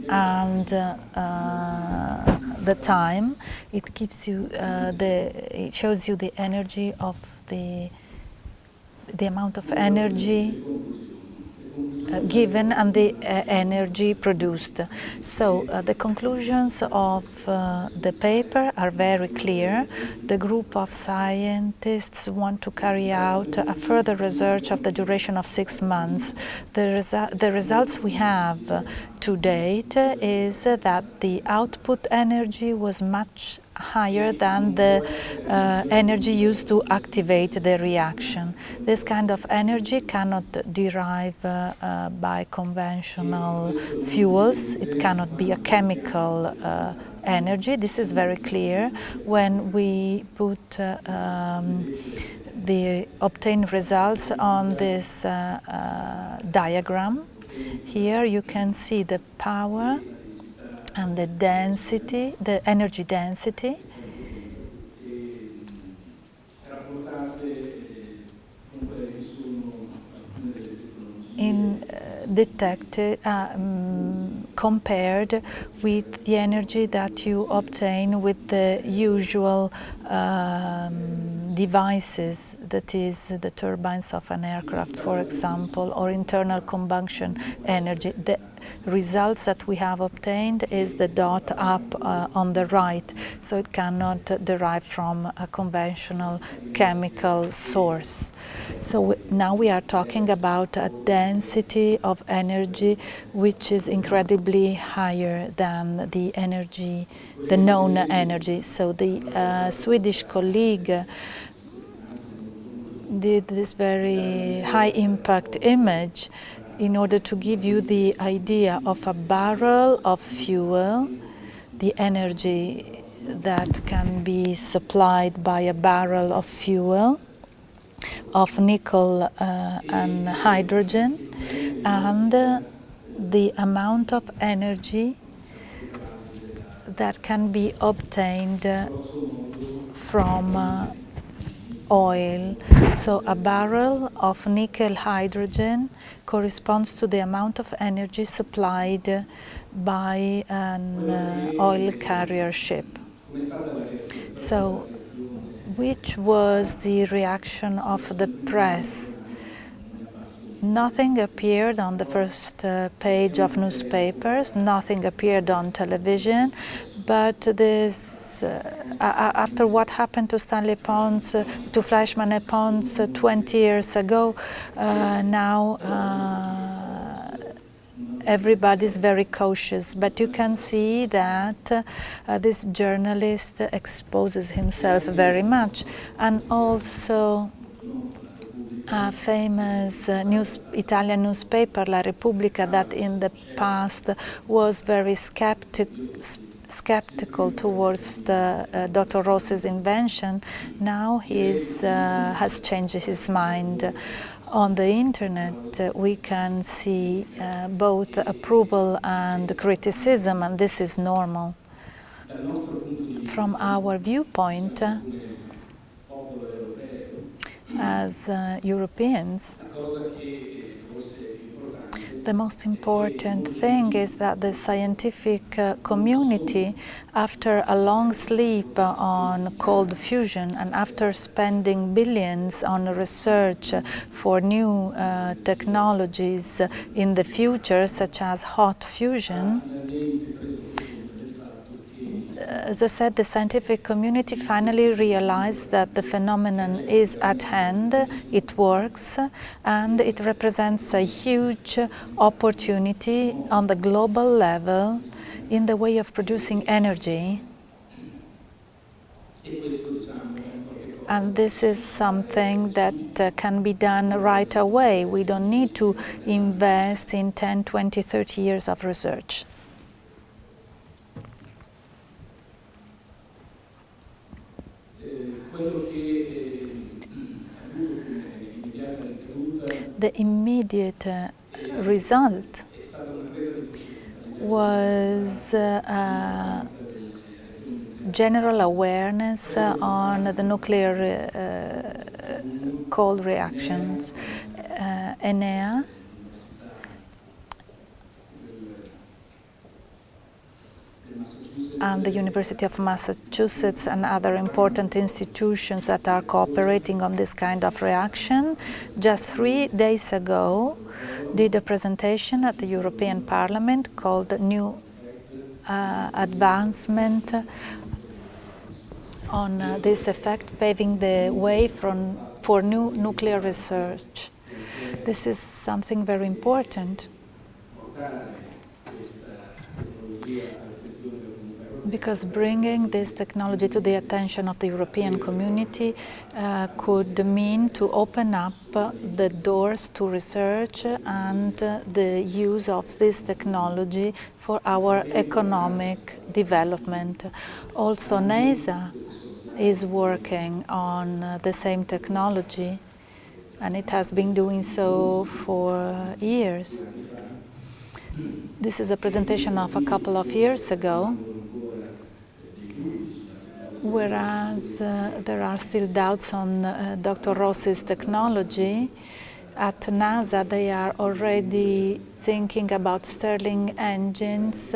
and the time. It gives you it shows you the energy of the amount of energy given and the energy produced. So the conclusions of the paper are very clear. The group of scientists want to carry out a further research of the duration of 6 months. The results we have to date is that the output energy was much higher than the energy used to activate the reaction. This kind of energy cannot derive by conventional fuels. It cannot be a chemical energy. This is very clear when we put the obtained results on this diagram. Here you can see the power and the density, the energy density. Detected, compared with the energy that you obtain with the usual devices, that is the turbines of an aircraft, for example, or internal combustion energy. The results that we have obtained is the dot up on the right, so it cannot derive from a conventional chemical source. So now we are talking about a density of energy which is incredibly higher than the energy, the known energy. So the Swedish colleague did this very high impact image in order to give you the idea of a barrel of fuel, the energy that can be supplied by a barrel of fuel, of nickel and hydrogen, and the amount of energy that can be obtained from oil. So a barrel of nickel hydrogen corresponds to the amount of energy supplied by an oil carrier ship. So which was the reaction of the press? Nothing appeared on the first page of newspapers, nothing appeared on television, but this after what happened to Stanley Pons, to Fleischmann and Pons 20 years ago, now everybody's very cautious. But you can see that this journalist exposes himself very much, and also a famous Italian newspaper, La Repubblica, that in the past was very skeptical skeptical towards Dr. Rossi's invention, now he has changed his mind. On the internet, we can see both approval and criticism, and this is normal. From our viewpoint, as Europeans, the most important thing is that the scientific community, after a long sleep on cold fusion and after spending billions on research for new technologies in the future, such as hot fusion, as I said, the scientific community finally realized that the phenomenon is at hand, it works, and it represents a huge opportunity on the global level in the way of producing energy. And this is something that can be done right away. We don't need to invest in 10, 20, 30 years of research. The immediate result was general awareness on the nuclear cold reactions. Enea and the University of Massachusetts and other important institutions that are cooperating on this kind of reaction, just 3 days ago did a presentation at the European Parliament called New Advancement on this effect, paving the way for new nuclear research. This is something very important, because bringing this technology to the attention of the European community could mean to open up the doors to research and the use of this technology for our economic development. Also, NASA is working on the same technology, and it has been doing so for years. This is a presentation of a couple of years ago. Whereas there are still doubts on Dr. Rossi's technology, at NASA they are already thinking about Stirling engines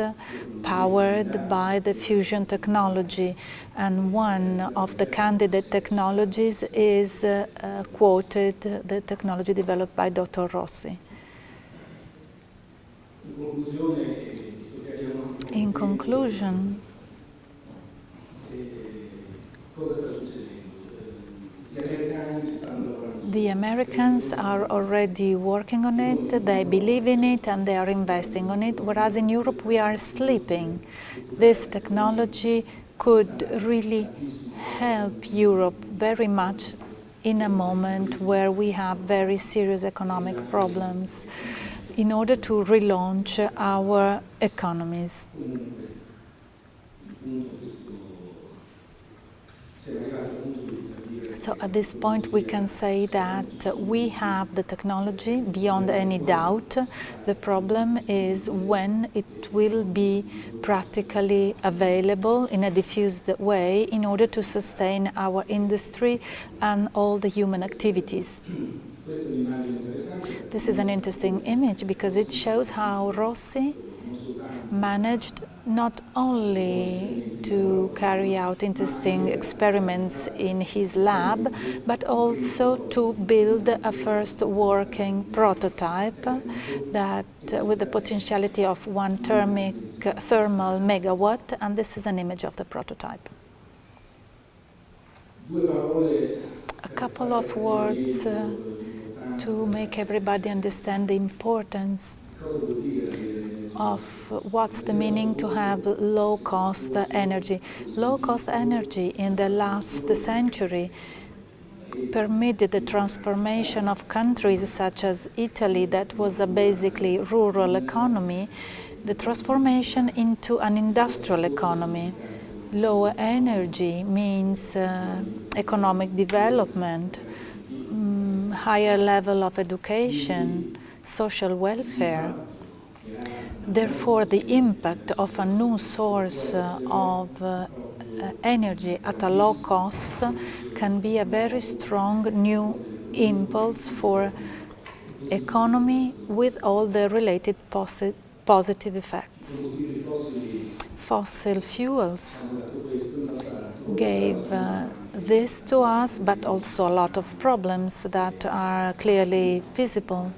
powered by the fusion technology. And one of the candidate technologies is quoted, the technology developed by Dr. Rossi. In conclusion, the Americans are already working on it, they believe in it, and they are investing on it, whereas in Europe we are sleeping. This technology could really help Europe very much in a moment where we have very serious economic problems, in order to relaunch our economies. So at this point we can say that we have the technology beyond any doubt. The problem is when it will be practically available in a diffused way in order to sustain our industry and all the human activities. This is an interesting image because it shows how Rossi managed not only to carry out interesting experiments in his lab, but also to build a first working prototype that with the potentiality of 1 thermal megawatt, and this is an image of the prototype. A couple of words to make everybody understand the importance of what's the meaning to have low-cost energy. Low-cost energy in the last century permitted the transformation of countries such as Italy, that was a basically rural economy, The transformation into an industrial economy. Lower energy means economic development, higher level of education, social welfare. Therefore, the impact of a new source of energy at a low cost can be a very strong new impulse for economy with all the related positive effects. Fossil fuels gave this to us, but also a lot of problems that are clearly visible.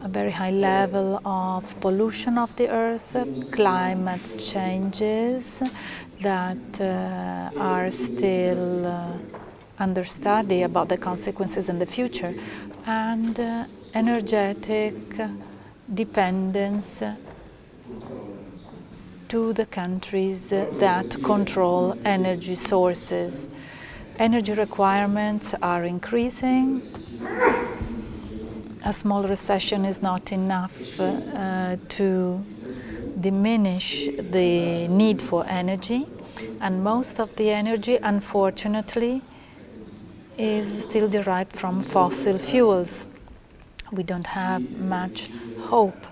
A very high level of pollution of the earth, climate changes that are still under study about the consequences in the future, and energetic dependence to the countries that control energy sources. Energy requirements are increasing. A small recession is not enough to diminish the need for energy, and most of the energy, unfortunately, is still derived from fossil fuels. We don't have much hope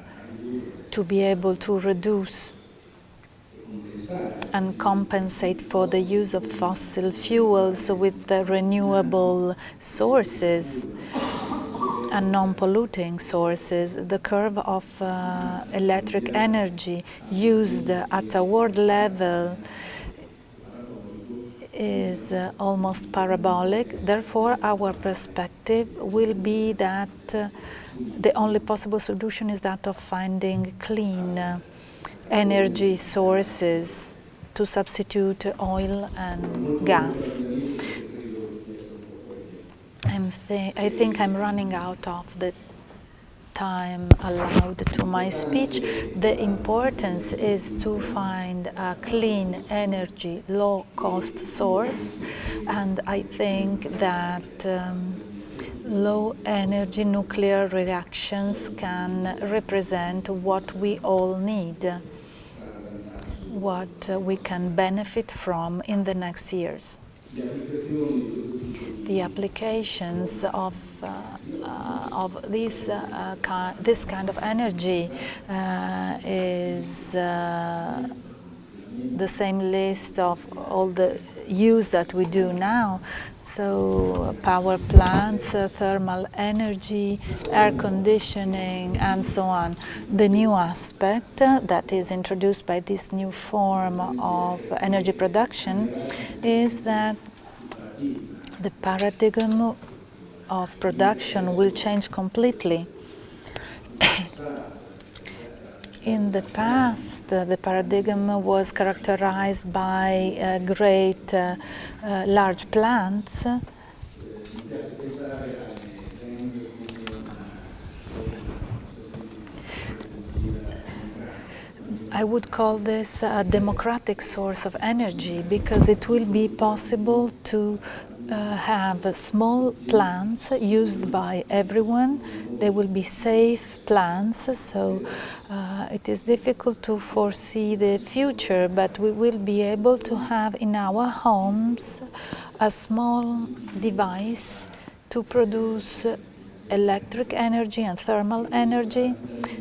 to be able to reduce and compensate for the use of fossil fuels with the renewable sources and non-polluting sources. The curve of electric energy used at a world level is almost parabolic. Therefore, our perspective will be that the only possible solution is that of finding clean energy sources to substitute oil and gas. I think I'm running out of the time allowed to my speech. The importance is to find a clean energy, low-cost source, and I think that low-energy nuclear reactions can represent what we all need, what we can benefit from in the next years. The applications of this kind of energy is the same list of all the use that we do now. So power plants, thermal energy, air conditioning, and so on. The new aspect that is introduced by this new form of energy production is that the paradigm of production will change completely. In the past, the paradigm was characterized by great, large plants. I would call this a democratic source of energy because it will be possible to have small plants used by everyone. They will be safe plants, so it is difficult to foresee the future, but we will be able to have in our homes a small device to produce electric energy and thermal energy.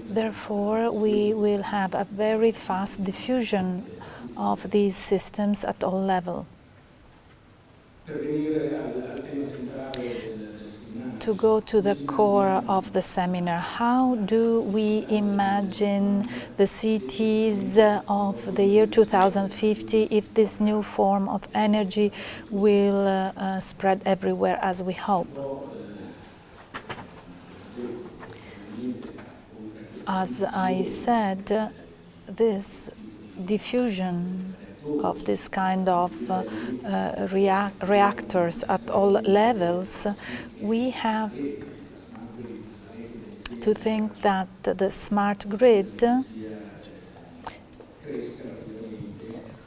Therefore, we will have a very fast diffusion of these systems at all levels. To go to the core of the seminar, how do we imagine the cities of the year 2050 if this new form of energy will spread everywhere as we hope? As I said, this diffusion of this kind of reactors at all levels, we have to think that the smart grid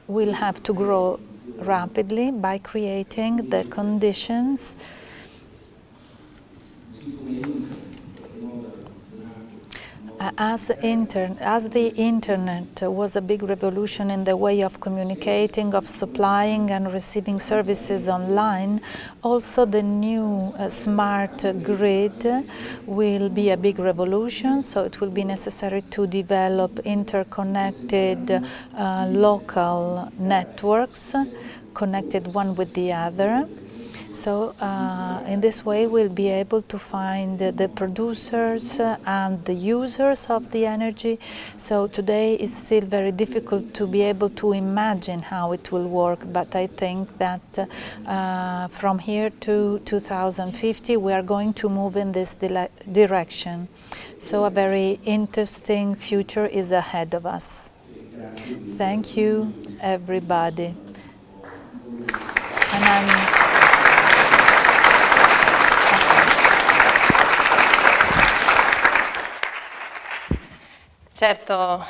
will have to grow rapidly by creating the conditions As the internet was a big revolution in the way of communicating, of supplying and receiving services online, also the new smart grid will be a big revolution, so it will be necessary to develop interconnected local networks, connected one with the other. So in this way we'll be able to find the producers and the users of the energy. So today it's still very difficult to be able to imagine how it will work, but I think that from here to 2050 we are going to move in this direction. So a very interesting future is ahead of us. Thank you, everybody. And Certo,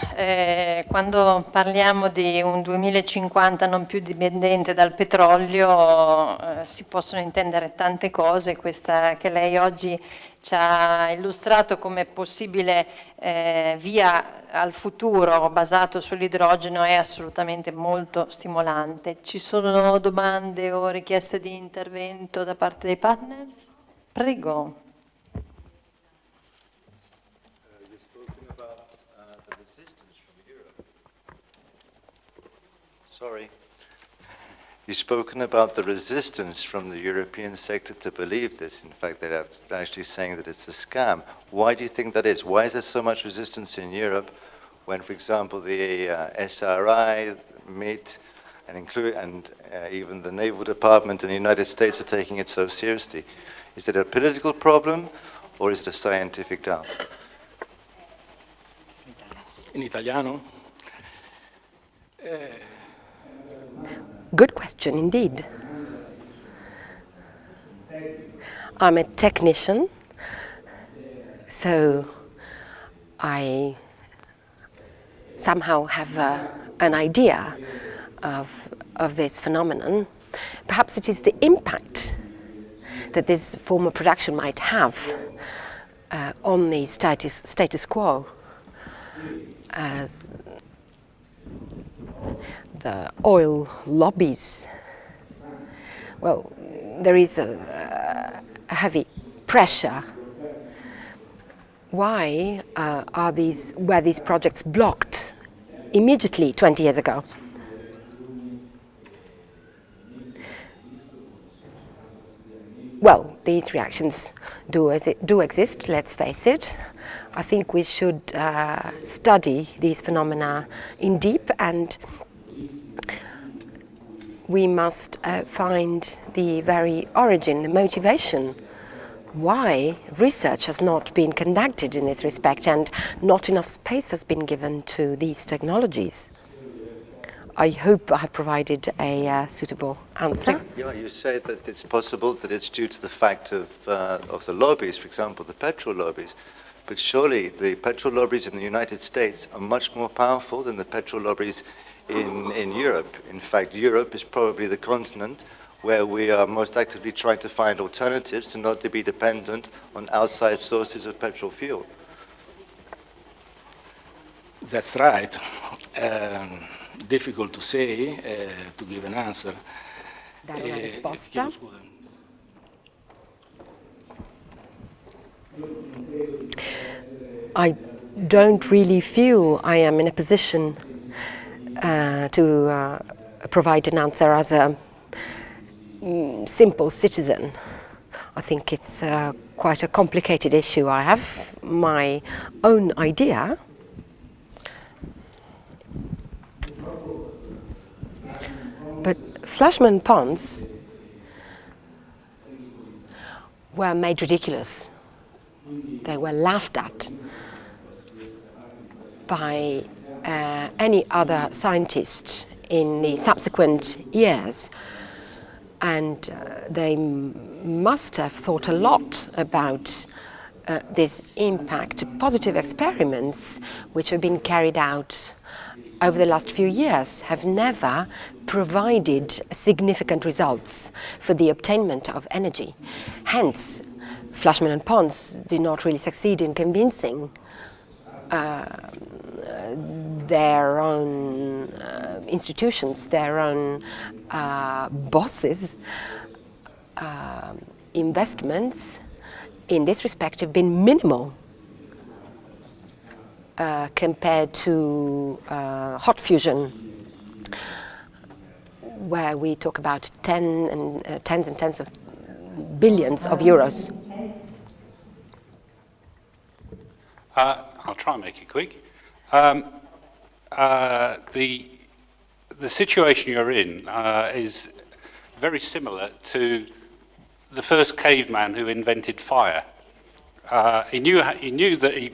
quando parliamo di un 2050 non più dipendente dal petrolio si possono intendere tante cose. Questa che lei oggi ci ha illustrato come possibile via al futuro basato sull'idrogeno è assolutamente molto stimolante. Ci sono domande o richieste di intervento da parte dei partners? Prego. Sorry. You've spoken about the resistance from the European sector to believe this. In fact, they're actually saying that it's a scam. Why do you think that is? Why is there so much resistance in Europe when, for example, the SRI, MIT, and even the Naval Department in the United States are taking it so seriously? Is it a political problem or is it a scientific doubt? In italiano? Good question indeed. I'm a technician, so I somehow have an idea of this phenomenon. Perhaps it is the impact that this form of production might have on the status quo, as the oil lobbies. Well, there is a heavy pressure. Why were these projects blocked immediately 20 years ago? Well, these reactions do exist, let's face it. I think we should study these phenomena in deep, and we must find the very origin, the motivation, why research has not been conducted in this respect and not enough space has been given to these technologies. I hope I have provided a suitable answer. Yeah, you say that it's possible that it's due to the fact of the lobbies, for example, the petrol lobbies. But surely the petrol lobbies in the United States are much more powerful than the petrol lobbies in Europe. In fact, Europe is probably the continent where we are most actively trying to find alternatives to not to be dependent on outside sources of petrol fuel. That's right. Difficult to say, to give an answer. Dare una risposta. I don't really feel I am in a position to provide an answer as a simple citizen. I think it's quite a complicated issue. I have my own idea. But Fleischmann ponds were made ridiculous. They were laughed at by any other scientist in the subsequent years. And they must have thought a lot about this impact. Positive experiments which have been carried out over the last few years have never provided significant results for the obtainment of energy. Hence, Fleischmann and Pons did not really succeed in convincing their own institutions, their own bosses, investments in this respect have been minimal compared to hot fusion, where we talk about tens and tens of billions of euros. I'll try and make it quick. The situation you're in is very similar to the first caveman who invented fire. He knew that he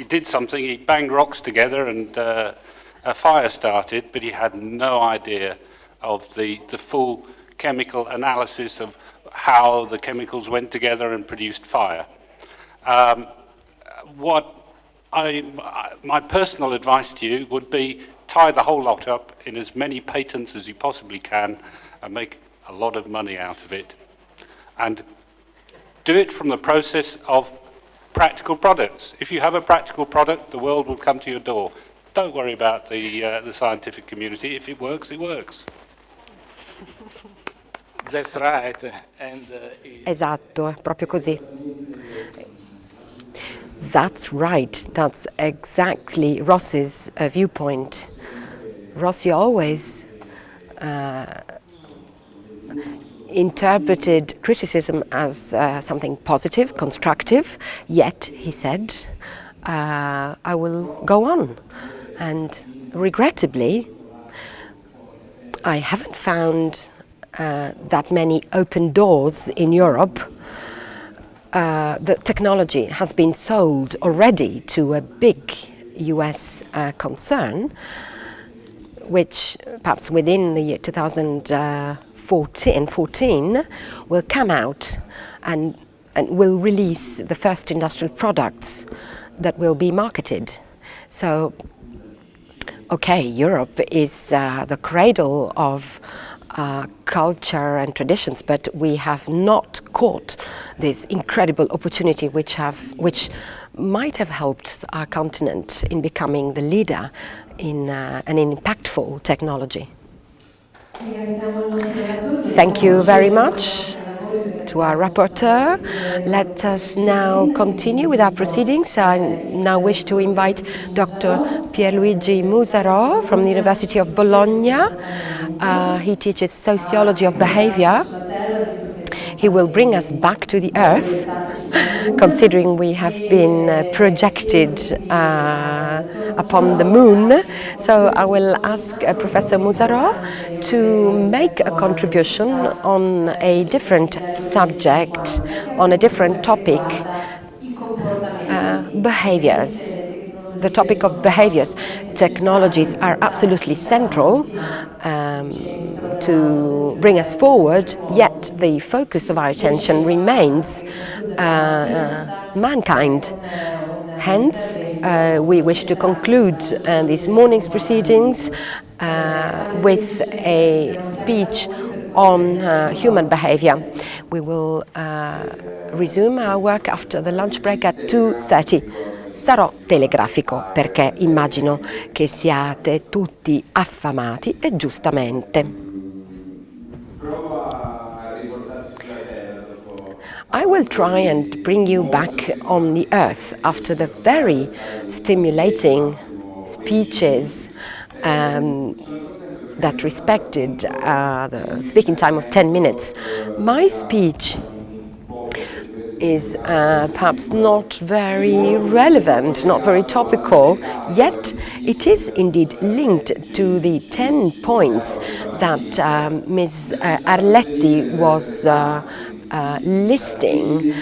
did something, he banged rocks together and a fire started, but he had no idea of the full chemical analysis of how the chemicals went together and produced fire. My personal advice to you would be tie the whole lot up in as many patents as you possibly can and make a lot of money out of it. And do it from the process of practical products. If you have a practical product, the world will come to your door. Don't worry about the scientific community. If it works, it works. That's right. Esatto, è proprio così. That's right. That's exactly Rossi's viewpoint. Rossi always interpreted criticism as something positive, constructive, yet, he said, I will go on. And regrettably, I haven't found that many open doors in Europe. The technology has been sold already to a big US concern, which perhaps within the year 2014 will come out and will release the first industrial products that will be marketed. So, okay, Europe is the cradle of culture and traditions, but we have not caught this incredible opportunity which might have helped our continent in becoming the leader in an impactful technology. Thank you very much to our rapporteur. Let us now continue with our proceedings. I now wish to invite Dr. Pierluigi Musarò from the University of Bologna. He teaches sociology of behavior. He will bring us back to the Earth, considering we have been projected upon the moon. So I will ask Professor Musarò to make a contribution on a different subject, on a different topic, behaviors. The topic of behaviors. Technologies are absolutely central to bring us forward, yet the focus of our attention remains mankind. Hence, we wish to conclude this morning's proceedings with a speech on human behavior. We will resume our work after the lunch break at 2:30. Sarò telegrafico perché immagino che siate tutti affamati e giustamente. I will try and bring you back on the earth after the very stimulating speeches that respected the speaking time of 10 minutes. My speech is perhaps not very relevant, not very topical, yet it is indeed linked to the 10 points that Ms. Arletti was listing.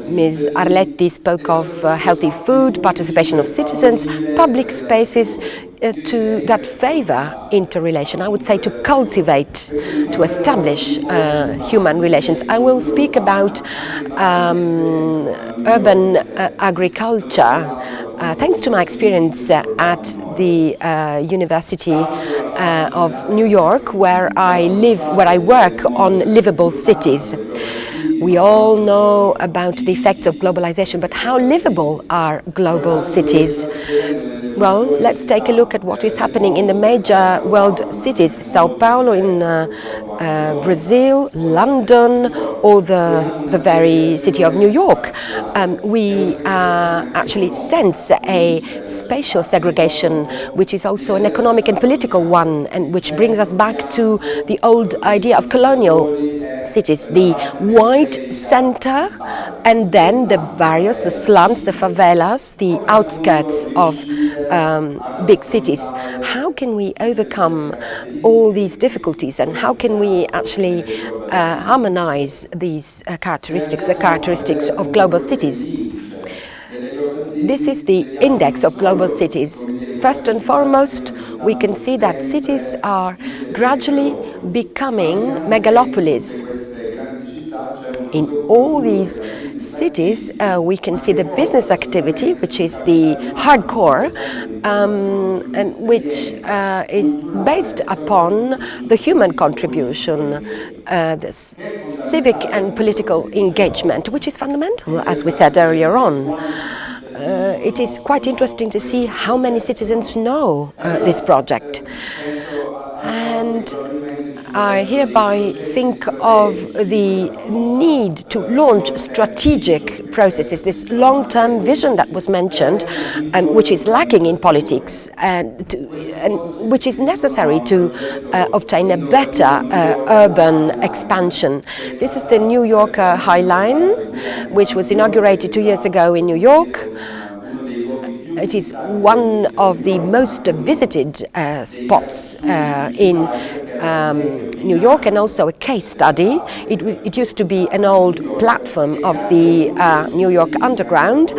Ms. Arletti spoke of healthy food, participation of citizens, public spaces that favor interrelation. I would say to cultivate, to establish human relations. I will speak about urban agriculture. Thanks to my experience at the University of New York, where I work on livable cities. We all know about the effects of globalization, but how livable are global cities? Well, let's take a look at what is happening in the major world cities. Sao Paulo in Brazil, London, or the very city of New York. We actually sense a spatial segregation, which is also an economic and political one, and which brings us back to the old idea of colonial cities, the wide center, and then the barrios, the slums, the favelas, the outskirts of big cities. How can we overcome all these difficulties, and how can we actually harmonize these characteristics, the characteristics of global cities? This is the index of global cities. First and foremost, we can see that cities are gradually becoming megalopolis. In all these cities, we can see the business activity, which is the hardcore, and which is based upon the human contribution, the civic and political engagement, which is fundamental, as we said earlier on. It is quite interesting to see how many citizens know this project. And I hereby think of the need to launch strategic processes, this long-term vision that was mentioned, which is lacking in politics, and which is necessary to obtain a better urban expansion. This is the New York High Line, which was inaugurated 2 years ago in New York. It is one of the most visited spots in New York, and also a case study. It used to be an old platform of the New York Underground.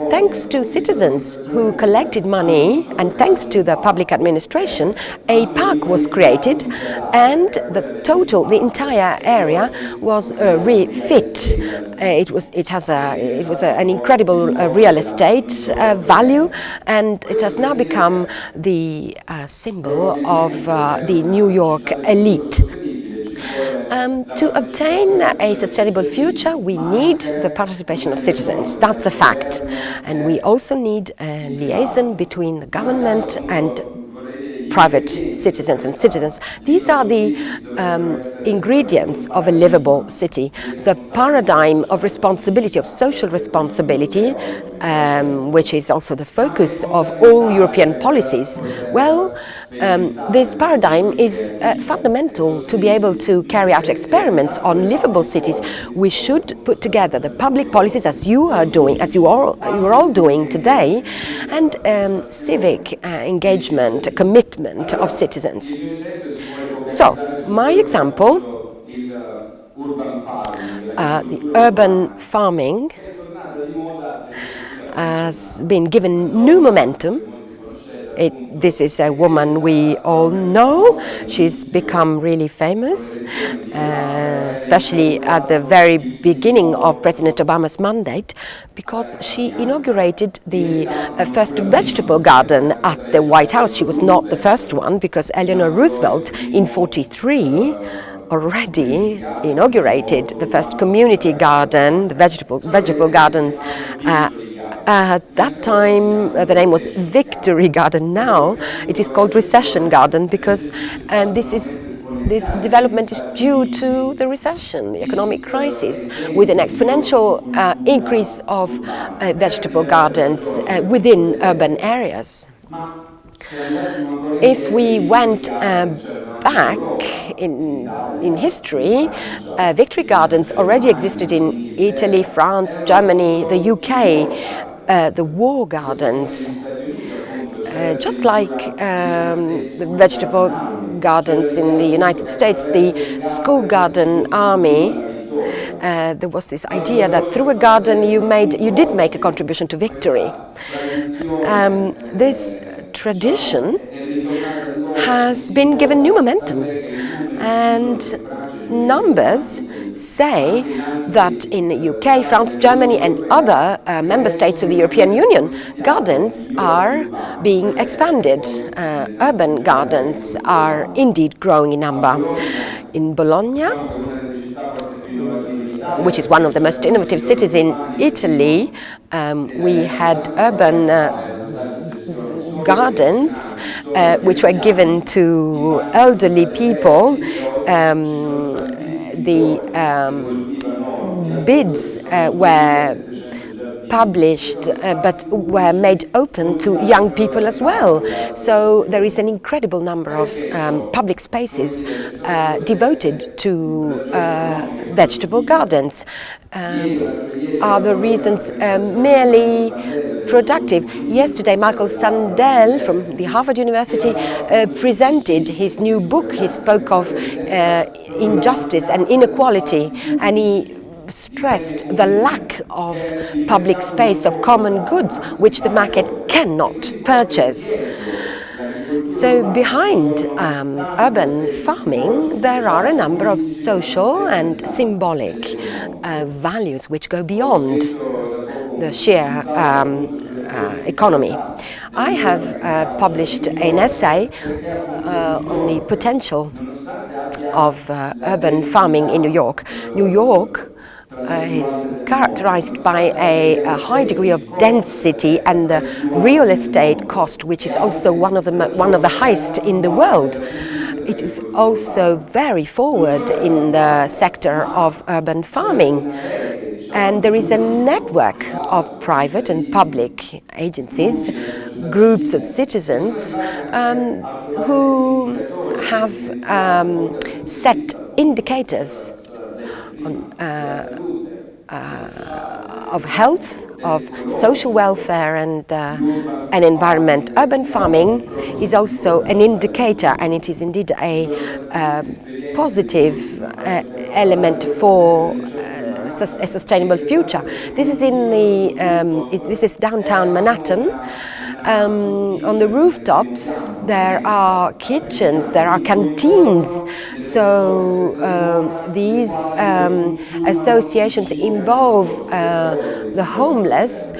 Thanks to citizens who collected money and thanks to the public administration, a park was created, and the entire area was refit. It was an incredible real estate value, and it has now become the symbol of the New York elite. To obtain a sustainable future, we need the participation of citizens. That's a fact. And we also need a liaison between the government and private citizens and citizens. These are the ingredients of a livable city. The paradigm of responsibility, of social responsibility, which is also the focus of all European policies. Well, this paradigm is fundamental to be able to carry out experiments on livable cities. We should put together the public policies, as you are doing, as you are all doing today, and civic engagement, commitment of citizens. So, my example, the urban farming has been given new momentum. This is a woman we all know. She's become really famous, especially at the very beginning of President Obama's mandate, because she inaugurated the first vegetable garden at the White House. She was not the first one, because Eleanor Roosevelt in 1943 already inaugurated the first community garden, the vegetable gardens. At that time, the name was Victory Garden. Now it is called Recession Garden, because this development is due to the recession, the economic crisis, with an exponential increase of vegetable gardens within urban areas. If we went back in history, Victory Gardens already existed in Italy, France, Germany, the UK. The war gardens, just like the vegetable gardens in the United States, the school garden army. There was this idea that through a garden you did make a contribution to victory. This tradition has been given new momentum, and numbers say that in the UK, France, Germany and other member states of the European Union, gardens are being expanded. Urban gardens are indeed growing in number. In Bologna, which is one of the most innovative cities in Italy, we had urban gardens which were given to elderly people. The bids were published but were made open to young people as well. So there is an incredible number of public spaces devoted to vegetable gardens. Are the reasons merely productive? Yesterday, Michael Sandel from the Harvard University presented his new book. He spoke of injustice and inequality, and he stressed the lack of public space, of common goods, which the market cannot purchase. So behind urban farming, there are a number of social and symbolic values which go beyond the sheer economy. I have published an essay on the potential of urban farming in New York. New York is characterized by a high degree of density and the real estate cost, which is also one of the highest in the world. It is also very forward in the sector of urban farming. And there is a network of private and public agencies, groups of citizens who have set indicators of health, of social welfare and environment. Urban farming is also an indicator, and it is indeed a positive element for a sustainable future. This is in this is downtown Manhattan. On the rooftops there are kitchens, there are canteens. So these associations involve the homeless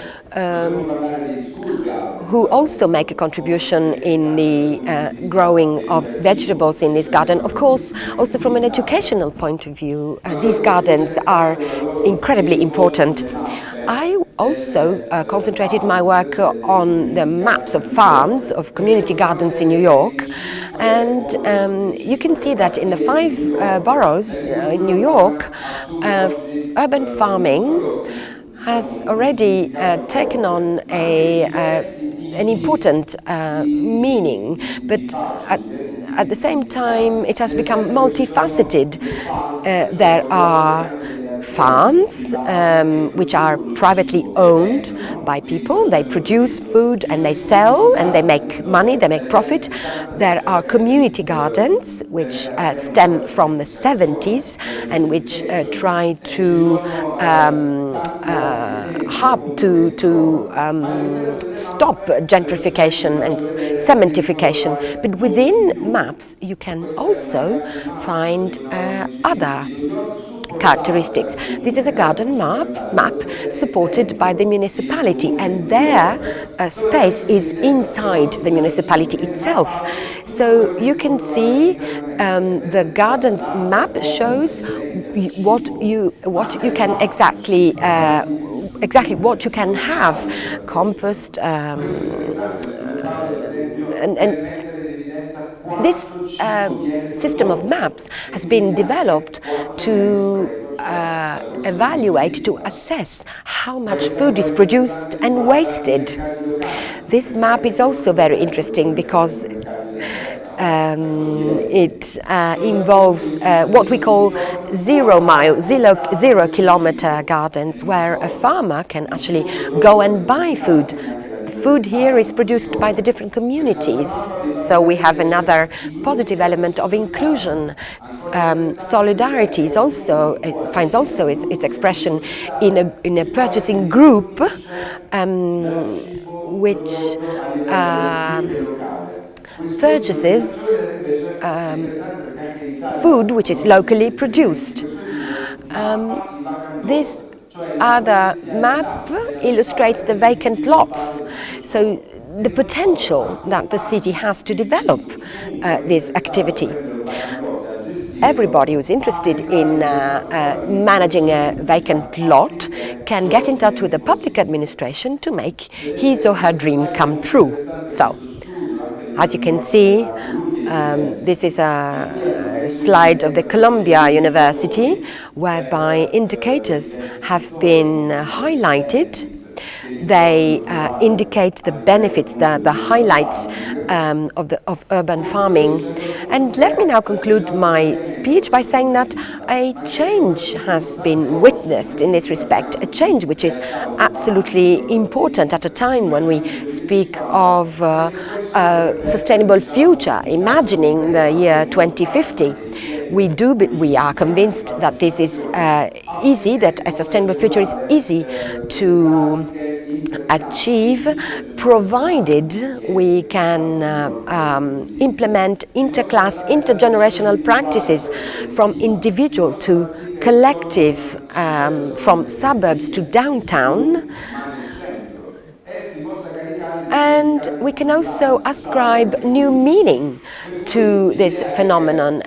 who also make a contribution in the growing of vegetables in this garden. Of course, also from an educational point of view, these gardens are incredibly important. I also concentrated my work on the maps of farms, of community gardens in New York, and you can see that in the 5 boroughs in New York, urban farming has already taken on an important meaning, but at the same time it has become multifaceted. There are farms which are privately owned by people. They produce food and they sell and they make money, they make profit. There are community gardens which stem from the 70s and which try to stop gentrification and cementification. But within maps you can also find other characteristics. This is a garden map supported by the municipality, and their space is inside the municipality itself. So you can see the gardens map shows what you can exactly what you can have: compost, and this system of maps has been developed to evaluate, to assess how much food is produced and wasted. This map is also very interesting because it involves what we call zero kilometer gardens, where a farmer can actually go and buy food. Food here is produced by the different communities, so we have another positive element of inclusion. Solidarity is also finds also its expression in a purchasing group, which purchases food which is locally produced. This other map illustrates the vacant lots, so the potential that the city has to develop this activity. everybody who's interested in managing a vacant lot can get in touch with the public administration to make his or her dream come true. So, as you can see, this is a slide of the Columbia University, whereby indicators have been highlighted. They indicate the benefits, the highlights of urban farming. And let me now conclude my speech by saying that a change has been witnessed in this respect, a change which is absolutely important at a time when we speak of a sustainable future, imagining the year 2050. We are convinced that this is easy, that a sustainable future is easy to achieve, provided we can implement interclass, intergenerational practices from individual to collective, from suburbs to downtown. And we can also ascribe new meaning to this phenomenon,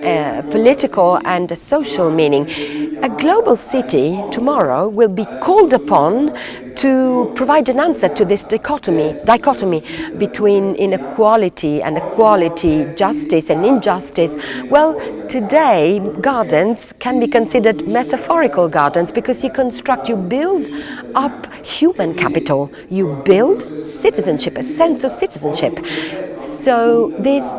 political and social meaning. A global city tomorrow will be called upon to provide an answer to this dichotomy between inequality and equality, justice and injustice. Well, today gardens can be considered metaphorical gardens because you build up human capital, you build citizenship, a sense of citizenship. So this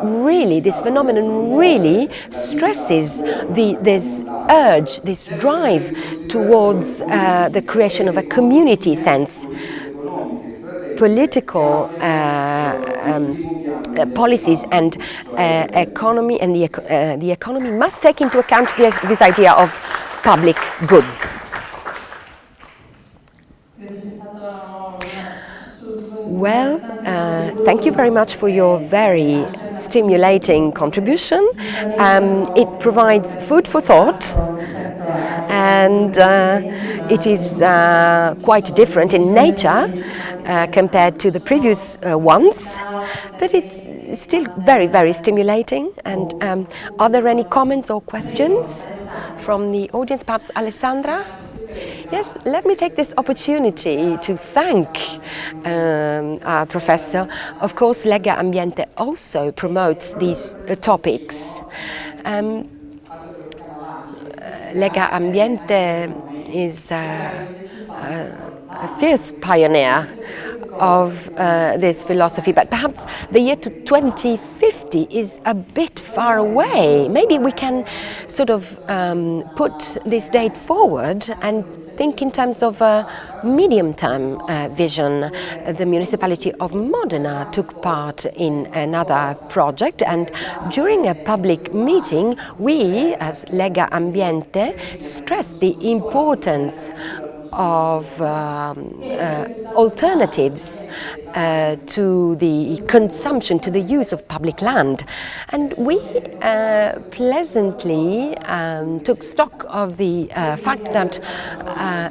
phenomenon really stresses this urge, this drive towards the creation of a community sense. Political policies and economy and the economy must take into account this idea of public goods. Well, thank you very much for your very stimulating contribution. It provides food for thought, and it is quite different in nature compared to the previous ones, but it's still very, very stimulating. And are there any comments or questions from the audience? Perhaps Alessandra? Yes, let me take this opportunity to thank our professor. Of course, Lega Ambiente also promotes these topics. Lega Ambiente is a fierce pioneer of this philosophy, but perhaps the year 2050 is a bit far away. Maybe we can sort of put this date forward and think in terms of a medium-term vision. The municipality of Modena took part in another project, and during a public meeting, we, as Lega Ambiente, stressed the importance of alternatives to the consumption, to the use of public land. And we pleasantly took stock of the fact that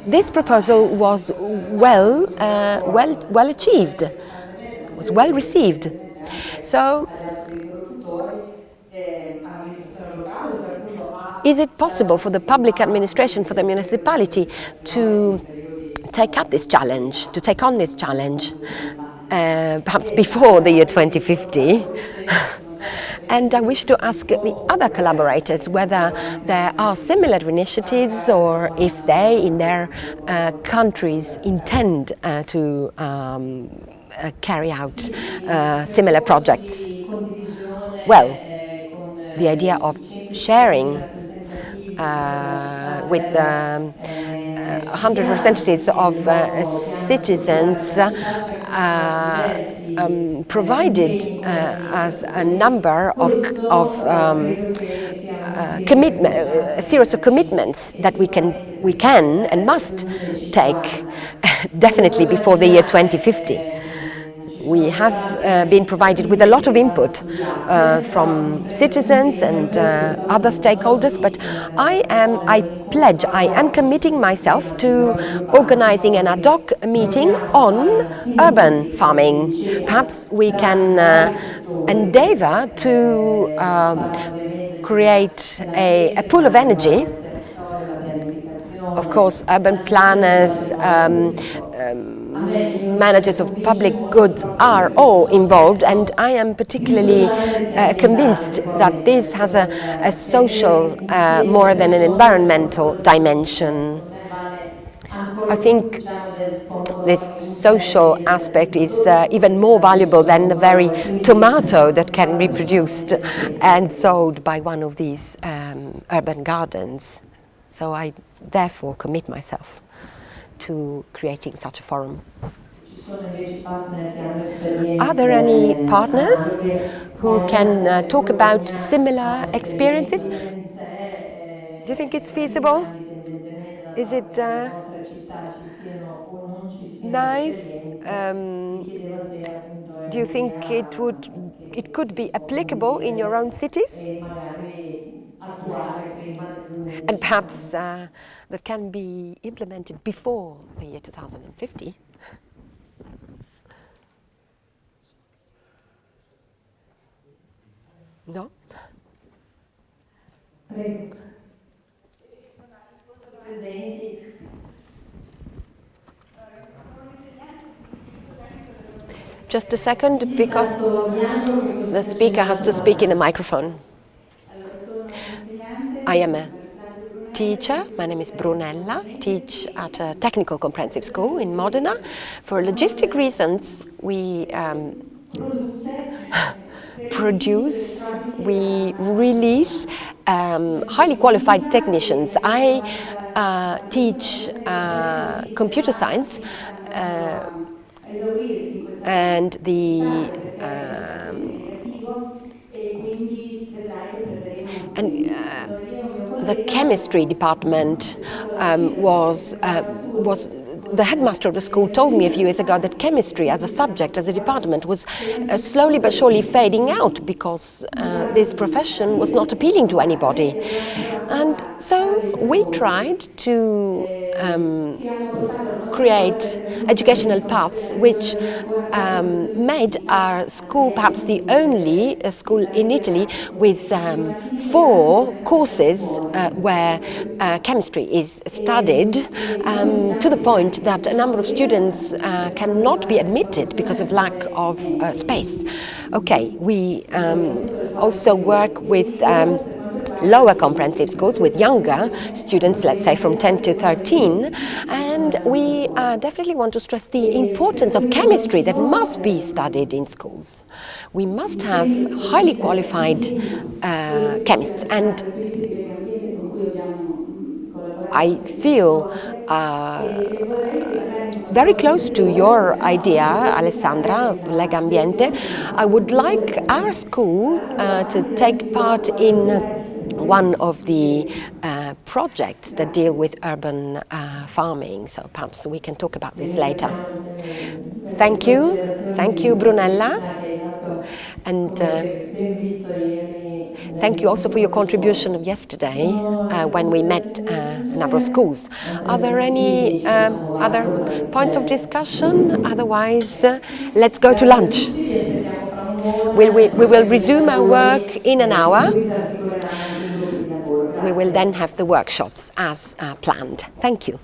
this proposal was well achieved, was well received. So, is it possible for the public administration, for the municipality, to take up this challenge, to take on this challenge, perhaps before the year 2050? And I wish to ask the other collaborators whether there are similar initiatives, or if they, in their countries, intend to carry out similar projects. Well, the idea of sharing with 100 representatives of citizens provided us a number of a series of commitments that we can and must take definitely before the year 2050. We have been provided with a lot of input from citizens and other stakeholders, but I am committing myself to organizing an ad hoc meeting on urban farming. Perhaps we can endeavor to create a pool of energy. Of course, urban planners, managers of public goods are all involved, and I am particularly convinced that this has a social more than an environmental dimension. I think this social aspect is even more valuable than the very tomato that can be produced and sold by one of these urban gardens. So I therefore commit myself to creating such a forum. Are there any partners who can talk about similar experiences? Do you think it's feasible? Is it nice? Do you think it could be applicable in your own cities? And perhaps that can be implemented before the year 2050? No? Just a second, because the speaker has to speak in the microphone. I am a teacher. My name is Brunella. I teach at a technical comprehensive school in Modena. For logistic reasons, we produce, we release highly qualified technicians. I teach computer science and the chemistry department was the headmaster of the school told me a few years ago that chemistry as a subject, as a department, was slowly but surely fading out because this profession was not appealing to anybody. And so we tried to create educational paths which made our school perhaps the only school in Italy with 4 courses where chemistry is studied, to the point that a number of students cannot be admitted because of lack of space. Okay, we also work with lower comprehensive schools with younger students, let's say from 10 to 13, and we definitely want to stress the importance of chemistry that must be studied in schools. We must have highly qualified chemists, and I feel very close to your idea, Alessandra, of Lega Ambiente. I would like our school to take part in one of the projects that deal with urban farming, so perhaps we can talk about this later. Thank you, Brunella, and thank you also for your contribution of yesterday when we met a number of schools. Are there any other points of discussion? Otherwise, let's go to lunch. We will resume our work in an hour. We will then have the workshops as planned. Thank you.